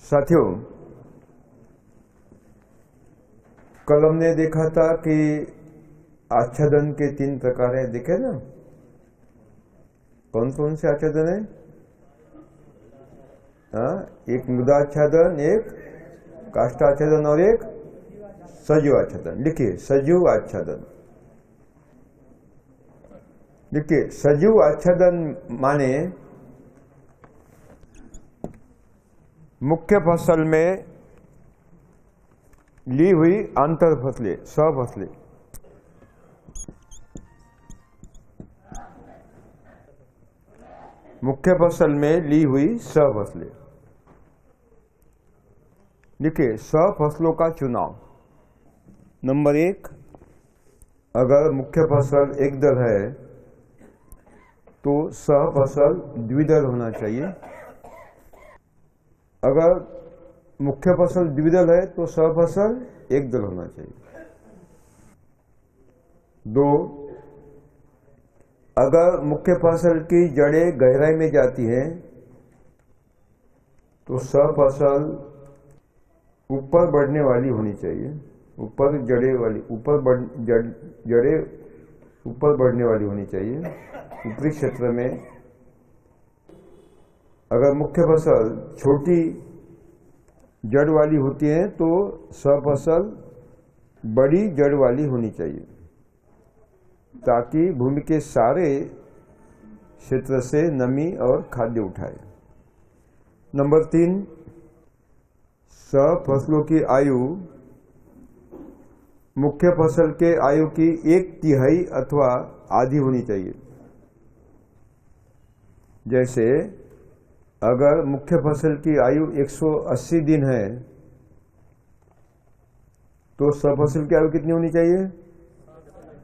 साथियों, कल हमने देखा था कि आच्छादन के 3 प्रकार है, देखे ना? कौन कौन से आच्छादन है? हाँ, एक मृदाच्छादन, एक काष्ठाच्छादन और एक सजीव आच्छादन। लिखिए, सजीव आच्छादन। देखिए, सजीव आच्छादन माने मुख्य फसल में ली हुई अंतर फसलें, सफसलें। मुख्य फसल में ली हुई सफसलें। देखिए, सफसलों का चुनाव। नंबर 1, अगर मुख्य फसल एक दल है तो सहफसल द्विदल होना चाहिए। अगर मुख्य फसल द्विदल है तो सहफसल एक दल होना चाहिए। 2, अगर मुख्य फसल की जड़ें गहराई में जाती हैं तो सहफसल ऊपर बढ़ने वाली होनी चाहिए। ऊपर जड़ें वाली, जड़ें ऊपर बढ़ने वाली होनी चाहिए। ऊपरी क्षेत्र में अगर मुख्य फसल छोटी जड़ वाली होती है तो सहफसल बड़ी जड़ वाली होनी चाहिए, ताकि भूमि के सारे क्षेत्र से नमी और खाद्य उठाए। नंबर 3, सहफसलों की आयु मुख्य फसल के आयु की 1/3 अथवा आधी होनी चाहिए। जैसे अगर मुख्य फसल की आयु 180 दिन है तो सहफसल की आयु कितनी होनी चाहिए?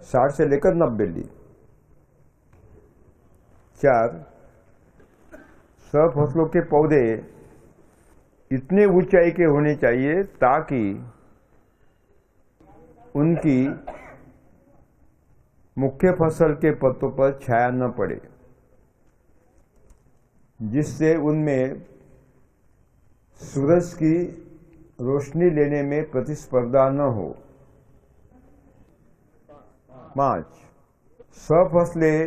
60 से लेकर 90 दिन। 4, सहफसलों के पौधे इतने ऊंचाई के होने चाहिए ताकि उनकी मुख्य फसल के पत्तों पर छाया न पड़े, जिससे उनमें सूरज की रोशनी लेने में प्रतिस्पर्धा न हो। 5, सहफसलें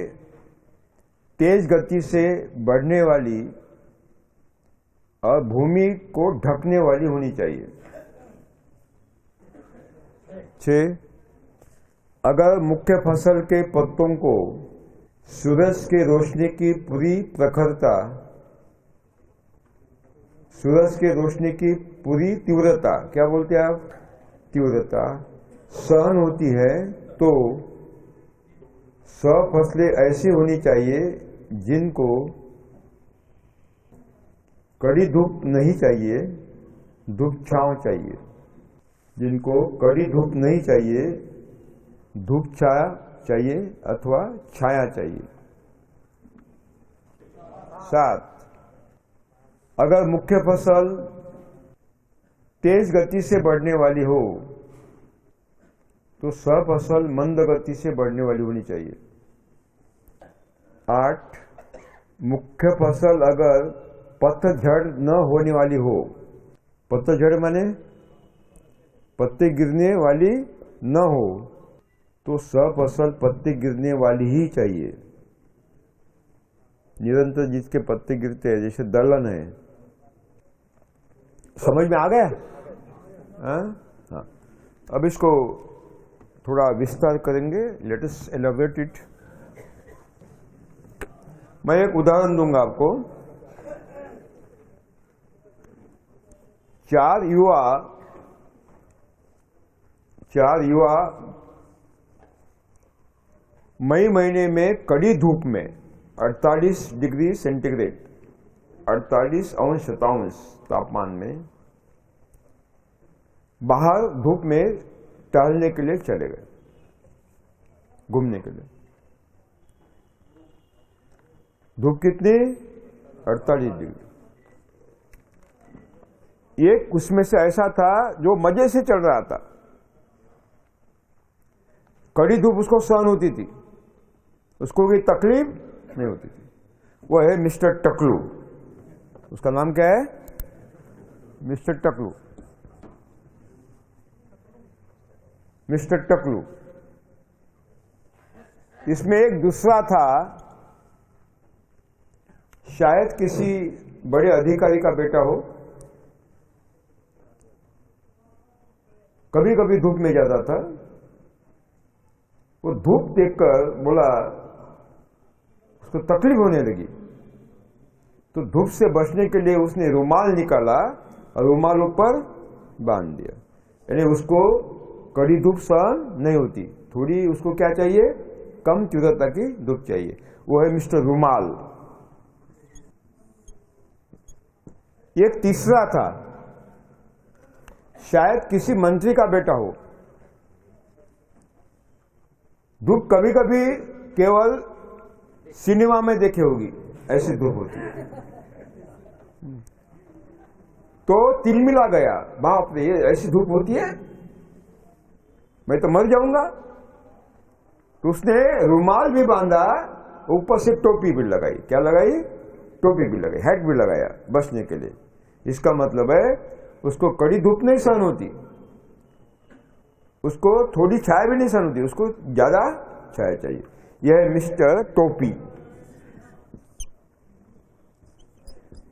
तेज गति से बढ़ने वाली और भूमि को ढकने वाली होनी चाहिए। 6, अगर मुख्य फसल के पत्तों को सूरज के रोशनी की पूरी प्रखरता, सूरज के रोशनी की पूरी तीव्रता, क्या बोलते हैं आप? तीव्रता सहन होती है तो सहफसलें ऐसी होनी चाहिए जिनको कड़ी धूप नहीं चाहिए, धूप छांव चाहिए। जिनको कड़ी धूप नहीं चाहिए, धूप छाया चाहिए अथवा छाया चाहिए। 7, अगर मुख्य फसल तेज गति से बढ़ने वाली हो तो सहफसल मंद गति से बढ़ने वाली होनी चाहिए। 8, मुख्य फसल अगर पतझड़ न होने वाली हो, पतझड़ माने पत्ते गिरने वाली न हो, तो सहफसल पत्ते गिरने वाली ही चाहिए। निरंतर जिसके पत्ते गिरते हैं, जैसे दलहन है। समझ में आ गया? हाँ। अब इसको थोड़ा विस्तार करेंगे। Let us elaborate it. मैं एक उदाहरण दूंगा आपको। चार युवा मई महीने में कड़ी धूप में 48 डिग्री सेंटीग्रेड 48° तापमान में बाहर धूप में टहलने के लिए चले गए, घूमने के लिए। धूप कितनी? 48 डिग्री। एक उसमें से ऐसा था जो मजे से चल रहा था, कड़ी धूप उसको सहन होती थी, उसको कोई तकलीफ नहीं होती थी। वो है मिस्टर टकलू। उसका नाम क्या है? मिस्टर टकलू। मिस्टर टकलू। इसमें एक दूसरा था, शायद किसी बड़े अधिकारी का बेटा हो, कभी कभी धूप में जाता था। वो धूप देखकर बोला, उसको तकलीफ होने लगी, तो धूप से बचने के लिए उसने रुमाल निकाला और रुमाल ऊपर बांध दिया। यानी उसको कड़ी धूप सहन नहीं होती, थोड़ी उसको क्या चाहिए? कम तीव्रता की धूप चाहिए। वो है मिस्टर रुमाल। एक तीसरा था, शायद किसी मंत्री का बेटा हो। धूप कभी कभी केवल सिनेमा में देखे होगी, ऐसी धूप होती है। तो तिलमिला गया, बाप रे ये ऐसी धूप होती है, मैं तो मर जाऊंगा। तो उसने रुमाल भी बांधा, ऊपर से टोपी भी लगाई। क्या लगाई? टोपी भी लगाई, हैट भी लगाया बचने के लिए। इसका मतलब है उसको कड़ी धूप नहीं सहन होती, उसको थोड़ी छाया भी नहीं सहन होती, उसको ज्यादा छाया चाहिए। यह है मिस्टर टोपी।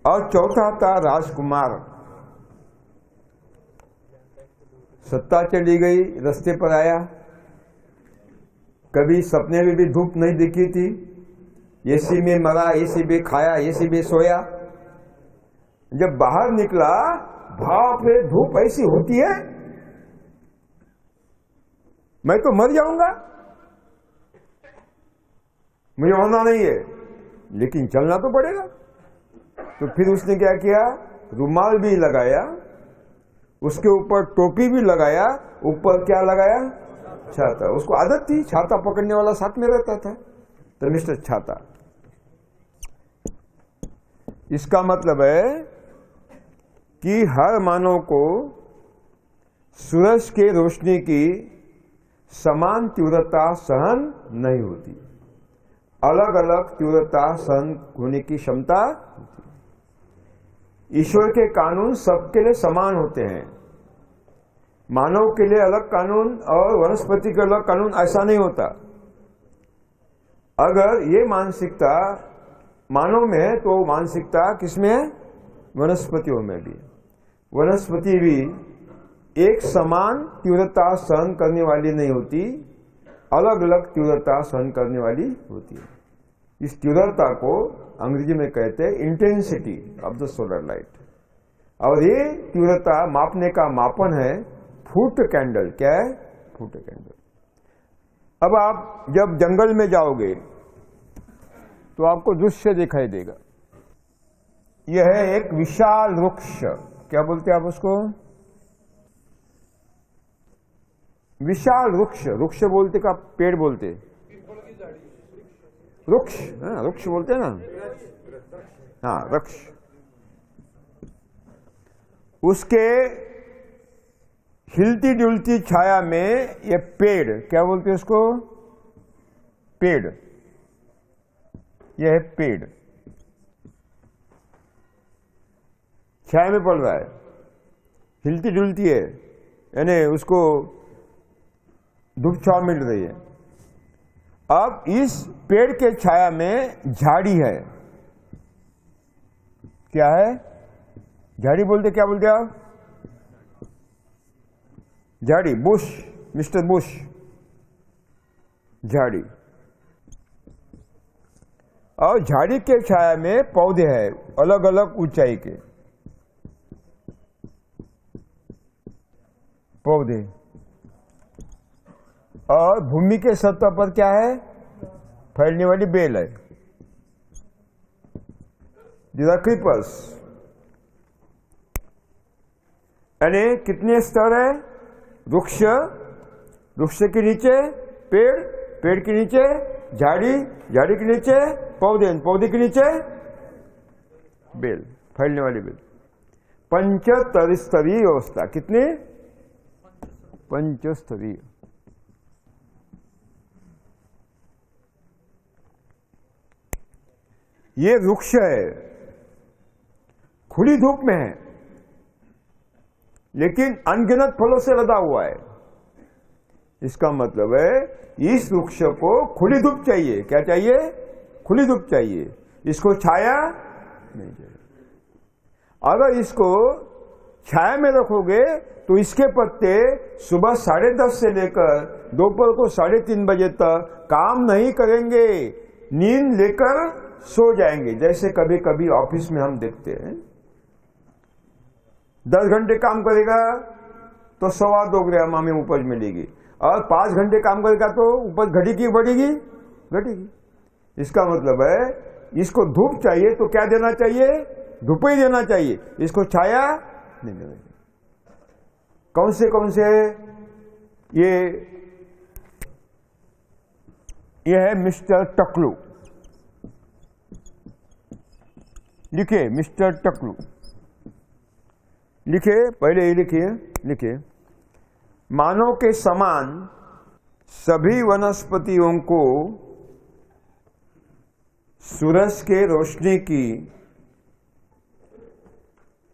और चौथा था राजकुमार। सत्ता चली गई, रास्ते पर आया, कभी सपने में भी धूप नहीं दिखी थी, एसी में मरा, एसी में खाया, एसी में सोया। जब बाहर निकला, बाप रे धूप ऐसी होती है, मैं तो मर जाऊंगा, मुझे होना नहीं है, लेकिन चलना तो पड़ेगा। तो फिर उसने क्या किया? रुमाल भी लगाया, उसके ऊपर टोपी भी लगाया, ऊपर क्या लगाया? छाता। उसको आदत थी, छाता पकड़ने वाला साथ में रहता था, तो मिस्टर छाता। इसका मतलब है कि हर मानव को सूरज के रोशनी की समान तीव्रता सहन नहीं होती, अलग अलग तीव्रता सहन होने की क्षमता होती है। ईश्वर के कानून सबके लिए समान होते हैं। मानव के लिए अलग कानून और वनस्पति के अलग कानून, ऐसा नहीं होता। अगर ये मानसिकता मानव में है, तो मानसिकता किसमें है? वनस्पतियों में भी। वनस्पति भी एक समान तीव्रता सहन करने वाली नहीं होती, अलग अलग तीव्रता सहन करने वाली होती है। इस तीव्रता को अंग्रेजी में कहते हैं intensity of the solar light. और ये तीव्रता मापने का मापन है फुट कैंडल। क्या है? Foot candle. अब आप जब जंगल में जाओगे तो आपको दृश्य दिखाई देगा। यह है एक विशाल वृक्ष। क्या बोलते हैं आप उसको? विशाल वृक्ष। वृक्ष बोलते का पेड़ बोलते? वृक्ष। वृक्ष बोलते हैं ना। हाँ, वृक्ष। उसके हिलती डुलती छाया में ये पेड़, क्या बोलते हैं उसको? पेड़। यह है पेड़, छाया में पड़ रहा है, हिलती डुलती है, यानी उसको धूप छाव मिल रही है। अब इस पेड़ के छाया में झाड़ी है। क्या है? झाड़ी बोलते? क्या बोलते आप? झाड़ी, बुश, मिस्टर बुश, झाड़ी। और झाड़ी के छाया में पौधे हैं अलग अलग ऊंचाई के। पौधे, और भूमि के सतह पर क्या है? फैलने वाली बेल है। These are creepers। यानी कितने स्तर है? वृक्ष, वृक्ष के नीचे पेड़, पेड़ के नीचे झाड़ी, झाड़ी के नीचे पौधे, पौधे के नीचे बेल, फैलने वाली बेल। पंचस्तरीय व्यवस्था। कितनी? पंचस्तरीय। ये वृक्ष है, खुली धूप में है, लेकिन अनगिनत फलों से लदा हुआ है। इसका मतलब है इस वृक्ष को खुली धूप चाहिए। क्या चाहिए? खुली धूप चाहिए। इसको छाया नहीं चाहिए। अगर इसको छाया में रखोगे तो इसके पत्ते सुबह 10:30 से लेकर दोपहर को 3:30 बजे तक काम नहीं करेंगे, नींद लेकर सो जाएंगे। जैसे कभी कभी ऑफिस में हम देखते हैं 10 घंटे काम करेगा तो 2.25 ग्राम हमें उपज मिलेगी, और 5 घंटे काम करेगा तो उपज घटेगी बढ़ेगी? घटेगी। इसका मतलब है इसको धूप चाहिए तो क्या देना चाहिए? धूप ही देना चाहिए, इसको छाया नहीं देना चाहिए। कौन से ये है मिस्टर टकलू। लिखिए मिस्टर टकलू, लिखिए, पहले ये लिखिए। मानव के समान सभी वनस्पतियों को सूरज के रोशनी की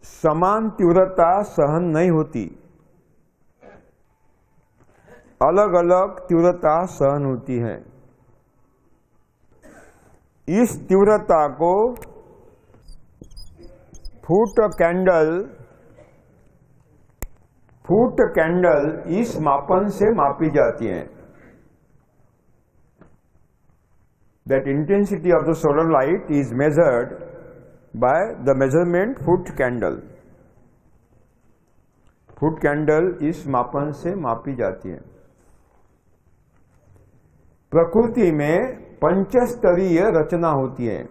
समान तीव्रता सहन नहीं होती, अलग अलग तीव्रता सहन होती है। इस तीव्रता को फुट कैंडल इस मापन से मापी जाती है। That intensity of the solar light is measured by the measurement foot candle। Foot candle इस मापन से मापी जाती है। प्रकृति में पंचस्तरीय रचना होती है।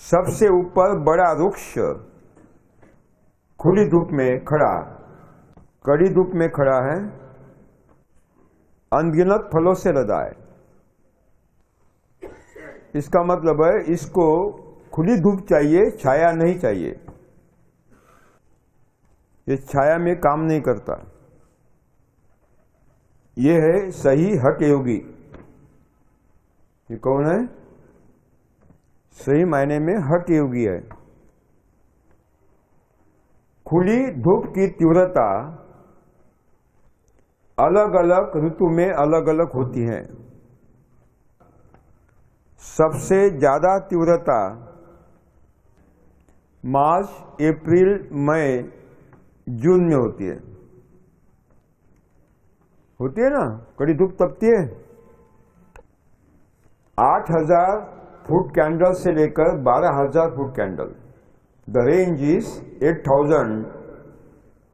सबसे ऊपर बड़ा वृक्ष खुली धूप में खड़ा, कड़ी धूप में खड़ा है, अनगिनत फलों से लदा है। इसका मतलब है इसको खुली धूप चाहिए, छाया नहीं चाहिए। ये छाया में काम नहीं करता। ये है सही हठ योगी। ये कौन है? सही मायने में हठ योगी है। खुली धूप की तीव्रता अलग अलग ऋतु में अलग अलग होती है। सबसे ज्यादा तीव्रता मार्च, अप्रैल, मई, जून में होती है। होती है ना, कड़ी धूप तपती है। 8,000 फुट कैंडल से लेकर 12,000 foot candle. The range is 8,000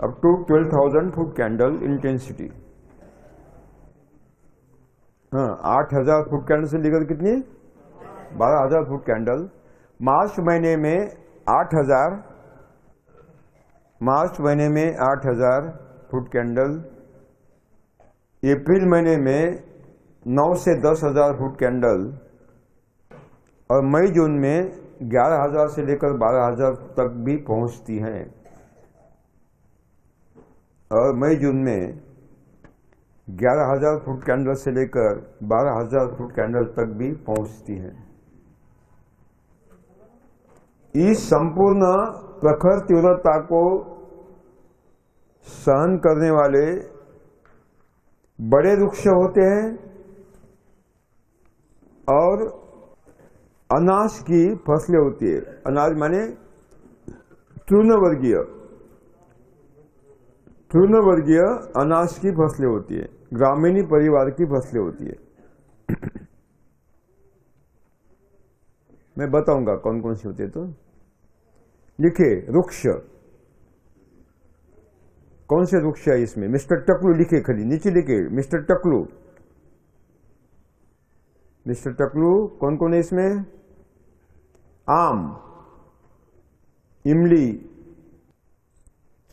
up to 12,000 foot candle intensity. हाँ, 8,000 फुट कैंडल से लेकर कितनी? 12,000 फुट कैंडल। मार्च महीने में 8,000, मार्च महीने में 8,000 फुट कैंडल। अप्रैल महीने में 9 से 10,000 फुट कैंडल, और मई जून में 11,000 से लेकर 12,000 तक भी पहुंचती हैं। और मई जून में 11,000 फुट कैंडल से लेकर 12,000 फुट कैंडल तक भी पहुंचती हैं। इस संपूर्ण प्रखर तीव्रता को सहन करने वाले बड़े वृक्ष होते हैं, और अनाज की फसलें होती है। अनाज माने तृणवर्गीय अनाज की फसलें होती है, ग्रामीणी परिवार की फसलें होती है। मैं बताऊंगा कौन कौन सी होती है। तो लिखिए वृक्ष, कौन से वृक्ष है इसमें? मिस्टर टकलू लिखे, खाली नीचे लिखे मिस्टर टकलू। मिस्टर टकलू कौन कौन है इसमें? आम, इमली,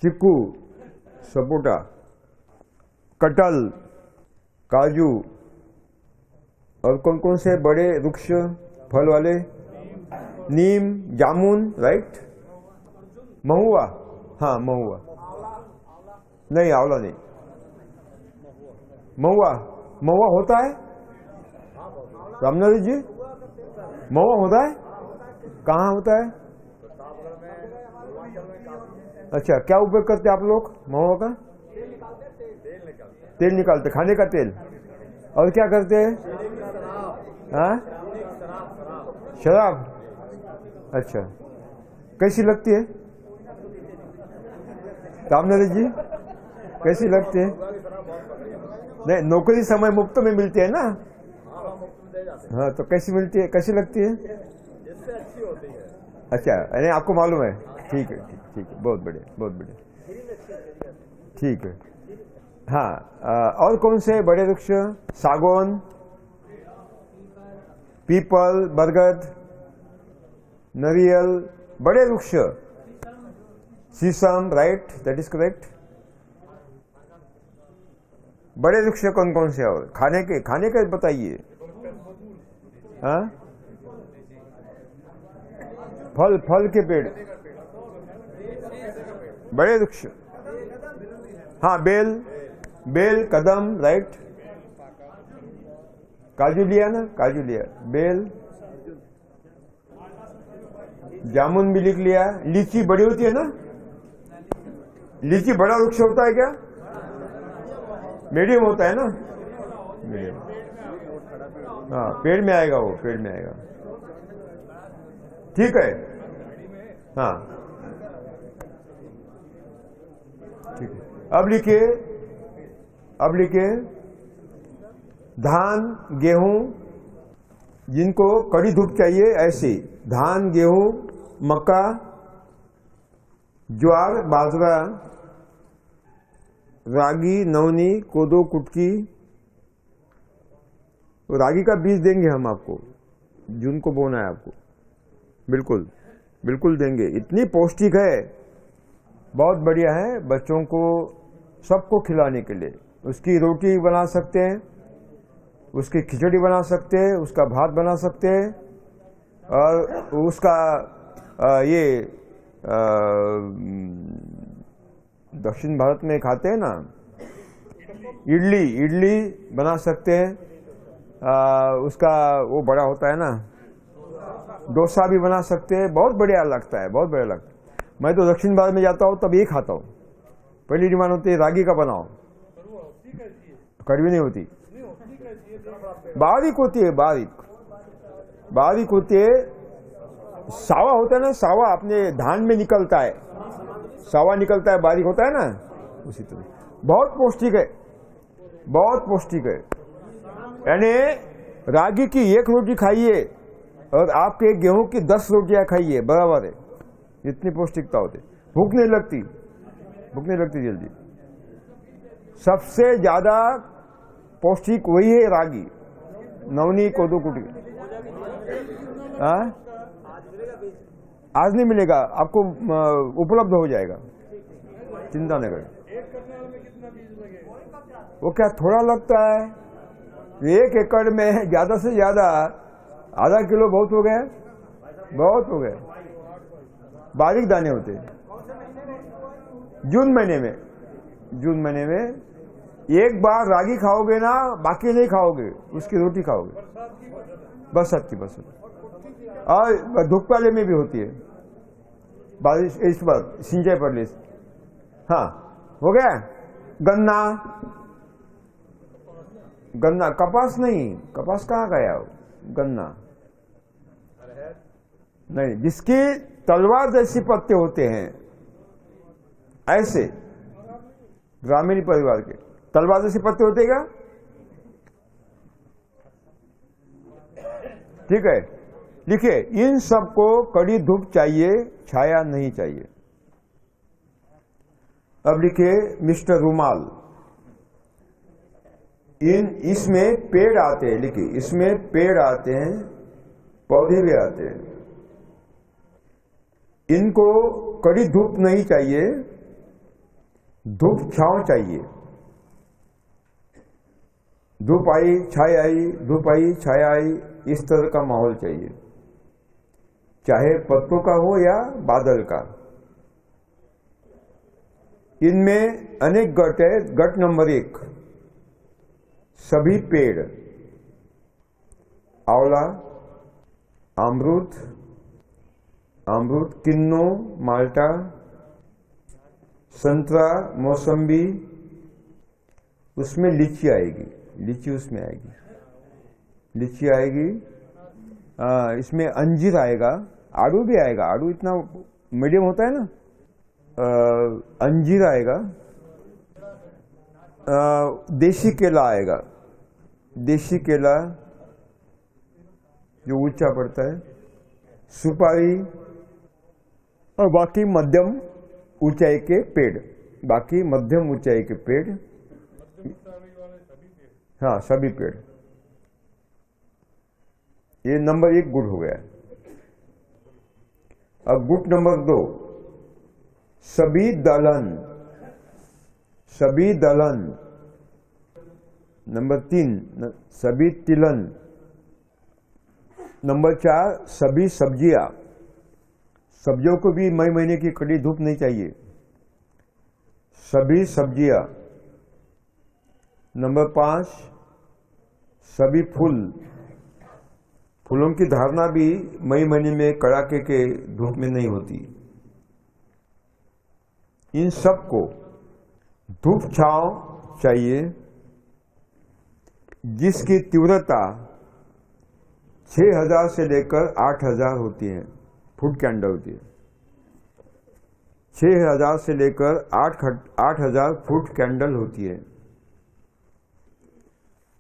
चीकू, सपोटा, कटहल, काजू, और कौन कौन से बड़े वृक्ष फल वाले? नीम, जामुन, राइट, महुआ, हाँ महुआ, नहीं आंवला नहीं, महुआ, महुआ होता है रामनाथ जी? महुआ होता है? कहाँ होता है? अच्छा, क्या उपयोग करते आप लोग महुआ का? तेल निकालते, खाने का तेल। और क्या करते हैं? हाँ, शराब। अच्छा, कैसी लगती है रामनाथ जी? कैसी लगती है? नहीं, नौकरी समय मुफ्त में मिलती है ना? हाँ, तो कैसी मिलती है, कैसी लगती है? इससे अच्छी होती है। अच्छा, यानी आपको मालूम है। ठीक है, ठीक है, बहुत बढ़िया, बहुत बढ़िया, ठीक है। हाँ, और कौन से बड़े वृक्ष? सागौन, पीपल, बरगद, नारियल, बड़े वृक्ष। शीशम, राइट, दैट इज करेक्ट। बड़े वृक्ष कौन कौन से? और खाने के बताइए। हाँ, फल के पेड़, बड़े वृक्ष। हाँ, बेल, कदम, राइट, काजू लिया ना, काजू लिया, बेल, जामुन भी लिख लिया। लीची बड़ी होती है ना? लीची बड़ा वृक्ष होता है क्या? मीडियम होता है ना? मीडियम। हाँ, पेड़ में आएगा, वो पेड़ में आएगा। ठीक है, हाँ ठीक है। अब लिखिए धान, गेहूं, जिनको कड़ी धूप चाहिए ऐसे, धान, गेहूं, मक्का, ज्वार, बाजरा, रागी, नवनी, कोदो, कुटकी। रागी का बीज देंगे हम आपको, जिनको बोना है आपको, बिल्कुल बिल्कुल देंगे। इतनी पौष्टिक है, बहुत बढ़िया है बच्चों को, सबको खिलाने के लिए। उसकी रोटी बना सकते हैं, उसकी खिचड़ी बना सकते हैं, उसका भात बना सकते हैं, और उसका ये दक्षिण भारत में खाते हैं ना, इडली बना सकते हैं। उसका वो बड़ा होता है ना, डोसा भी बना सकते हैं। बहुत बढ़िया लगता है, बहुत बढ़िया लगता है। मैं तो दक्षिण भारत में जाता हूँ तब ये खाता हूँ। पहली डिमांड होती है रागी का बनाओ, कड़वी नहीं होती, बारीक होती है, बारीक होती है। सावा होता है ना, सावा अपने धान में निकलता है, सावा निकलता है, बारीक होता है ना, उसी तरह। बहुत पौष्टिक है, बहुत पौष्टिक है। यानी रागी की 1 रोटी खाइए और आपके गेहूं की 10 रोटियां खाइए, बराबर है। इतनी पौष्टिकता होती, भूख नहीं लगती जल्दी। सबसे ज्यादा पौष्टिक वही है रागी, नवनी, कोदो, कुटकी। आज नहीं मिलेगा आपको, उपलब्ध हो जाएगा, चिंता न करें। वो क्या थोड़ा लगता है? 1 एकड़ में ज्यादा से ज्यादा आधा किलो बहुत हो गए। बारीक दाने होते हैं। जून महीने में एक बार रागी खाओगे ना, बाकी नहीं खाओगे, उसकी रोटी खाओगे, बरसात की। और धूप वाले में भी होती है बारिश, इस बार सिंचाई पर ले। हाँ, हो गया। गन्ना, कपास नहीं, कपास कहाँ गया? गन्ना नहीं, जिसकी तलवार जैसी पत्ते होते हैं, ऐसे ग्रामीण परिवार के तलवार जैसे पत्ते होते क्या? ठीक है, लिखिए इन सबको कड़ी धूप चाहिए, छाया नहीं चाहिए। अब लिखिए मिस्टर रुमाल। इसमें पेड़ आते हैं, लिखिए इसमें पेड़ आते हैं, पौधे भी आते हैं। इनको कड़ी धूप नहीं चाहिए, धूप छांव चाहिए। धूप आई छाया आई, धूप आई छाया आई, इस तरह का माहौल चाहिए, चाहे पत्तों का हो या बादल का। इनमें अनेक गट है। गट नंबर 1, सभी पेड़, आंवला, अमरूद, किन्नू, माल्टा, संतरा, मौसम्बी, उसमें लीची आएगी, लीची उसमें आएगी, लीची आएगी। इसमें अंजीर आएगा, आड़ू भी आएगा, आड़ू इतना मीडियम होता है ना। अंजीर आएगा, देशी केला आएगा, देशी केला जो ऊंचा पड़ता है, सुपारी, और बाकी मध्यम ऊंचाई के पेड़, बाकी मध्यम ऊंचाई के पेड़। हाँ, सभी पेड़। ये नंबर 1 गुड हो गया। अब गुड नंबर 2, सभी दलहन, सभी दलहन। नंबर 3, सभी तिलहन। नंबर 4, सभी सब्जियां। सब्जियों को भी मई महीने की कड़ी धूप नहीं चाहिए, सभी सब्जियां। नंबर 5, सभी फूल। फूलों की धारणा भी मई महीने में कड़ाके के धूप में नहीं होती। इन सब को धूप छांव चाहिए, जिसकी तीव्रता 6000 से लेकर 8000 होती है, फुट कैंडल होती है। 6000 से लेकर 8000 फुट कैंडल होती है।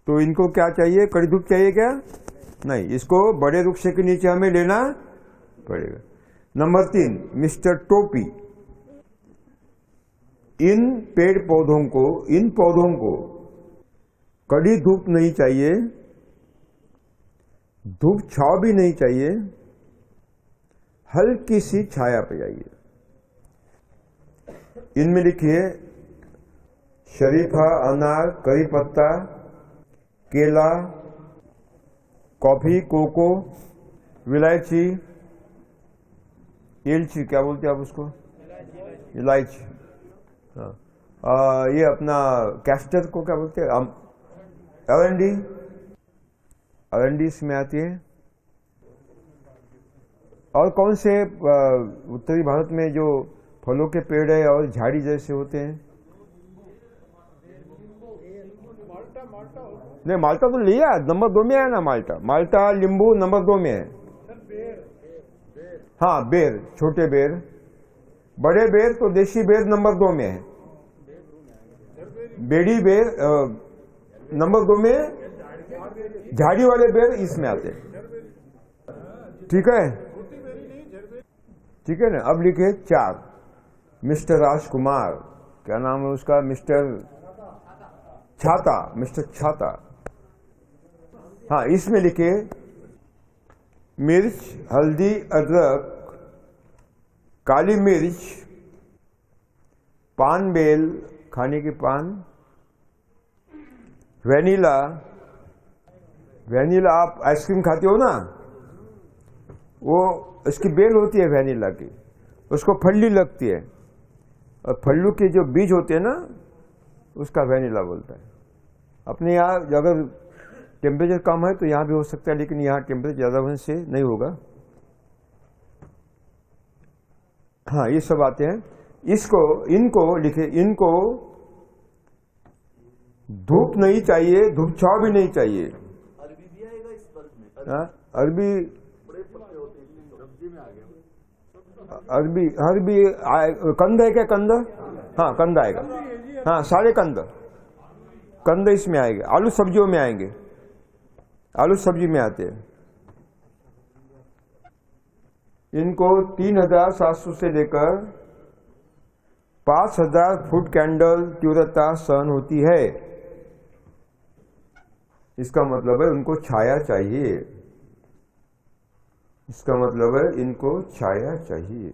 तो इनको क्या चाहिए? कड़ी धूप चाहिए क्या? नहीं, इसको बड़े वृक्ष के नीचे हमें लेना पड़ेगा। नंबर 3, मिस्टर टोपी। इन पेड़ पौधों को, इन पौधों को कड़ी धूप नहीं चाहिए, धूप छांव भी नहीं चाहिए, हल्की सी छाया पे चाहिए। इनमें लिखिए शरीफा, अनार, करी पत्ता, केला, कॉफी, कोको, विलायची, इलायची क्या बोलते हैं आप उसको? इलायची। हाँ, ये अपना कैस्टर को क्या बोलते हैं? अरंडी, अरंडी इसमें आती है। और कौन से उत्तरी भारत में जो फलों के पेड़ है और झाड़ी जैसे होते हैं? नहीं, माल्टा तो लिया, नंबर 2 में है ना माल्टा। माल्टा, नींबू नंबर 2 में है। हाँ, बेर, छोटे बेर। बड़े बेर तो देशी बेर नंबर 2 में है। बेड़ी बेर नंबर 2 में, झाड़ी वाले बेर इसमें आते हैं। ठीक है, ठीक है ना। अब लिखे 4, मिस्टर राजकुमार। क्या नाम है उसका? मिस्टर छाता, मिस्टर छाता। हाँ, इसमें लिखे मिर्च, हल्दी, अदरक, काली मिर्च, पान बेल, खाने की पान, वेनिला। वेनिला आप आइसक्रीम खाते हो ना, वो इसकी बेल होती है वेनिला की, उसको फल्ली लगती है, और फल्लू के जो बीज होते हैं ना, उसका वेनिला बोलता है। अपने यहाँ अगर टेम्परेचर कम है तो यहाँ भी हो सकता है, लेकिन यहाँ टेम्परेचर ज़्यादा होने से नहीं होगा। हाँ, ये सब आते हैं। इसको, इनको लिखे, इनको धूप नहीं चाहिए, धूप छांव भी नहीं चाहिए। अरबी भी आएगा इस वर्ग में? हाँ, अरबी, बड़े पत्ते होते हैं, सब्जी में आ गया। अरबी, अरबी कंद है क्या? कंद, हाँ कंद आएगा। हाँ, सारे कंद, कंद इसमें आएंगे। आलू सब्जियों में आएंगे, आलू सब्जी में आते हैं। इनको 3700 से लेकर 5000 फुट कैंडल तीव्रता सहन होती है। इसका मतलब है उनको छाया चाहिए। इसका मतलब है इनको छाया चाहिए।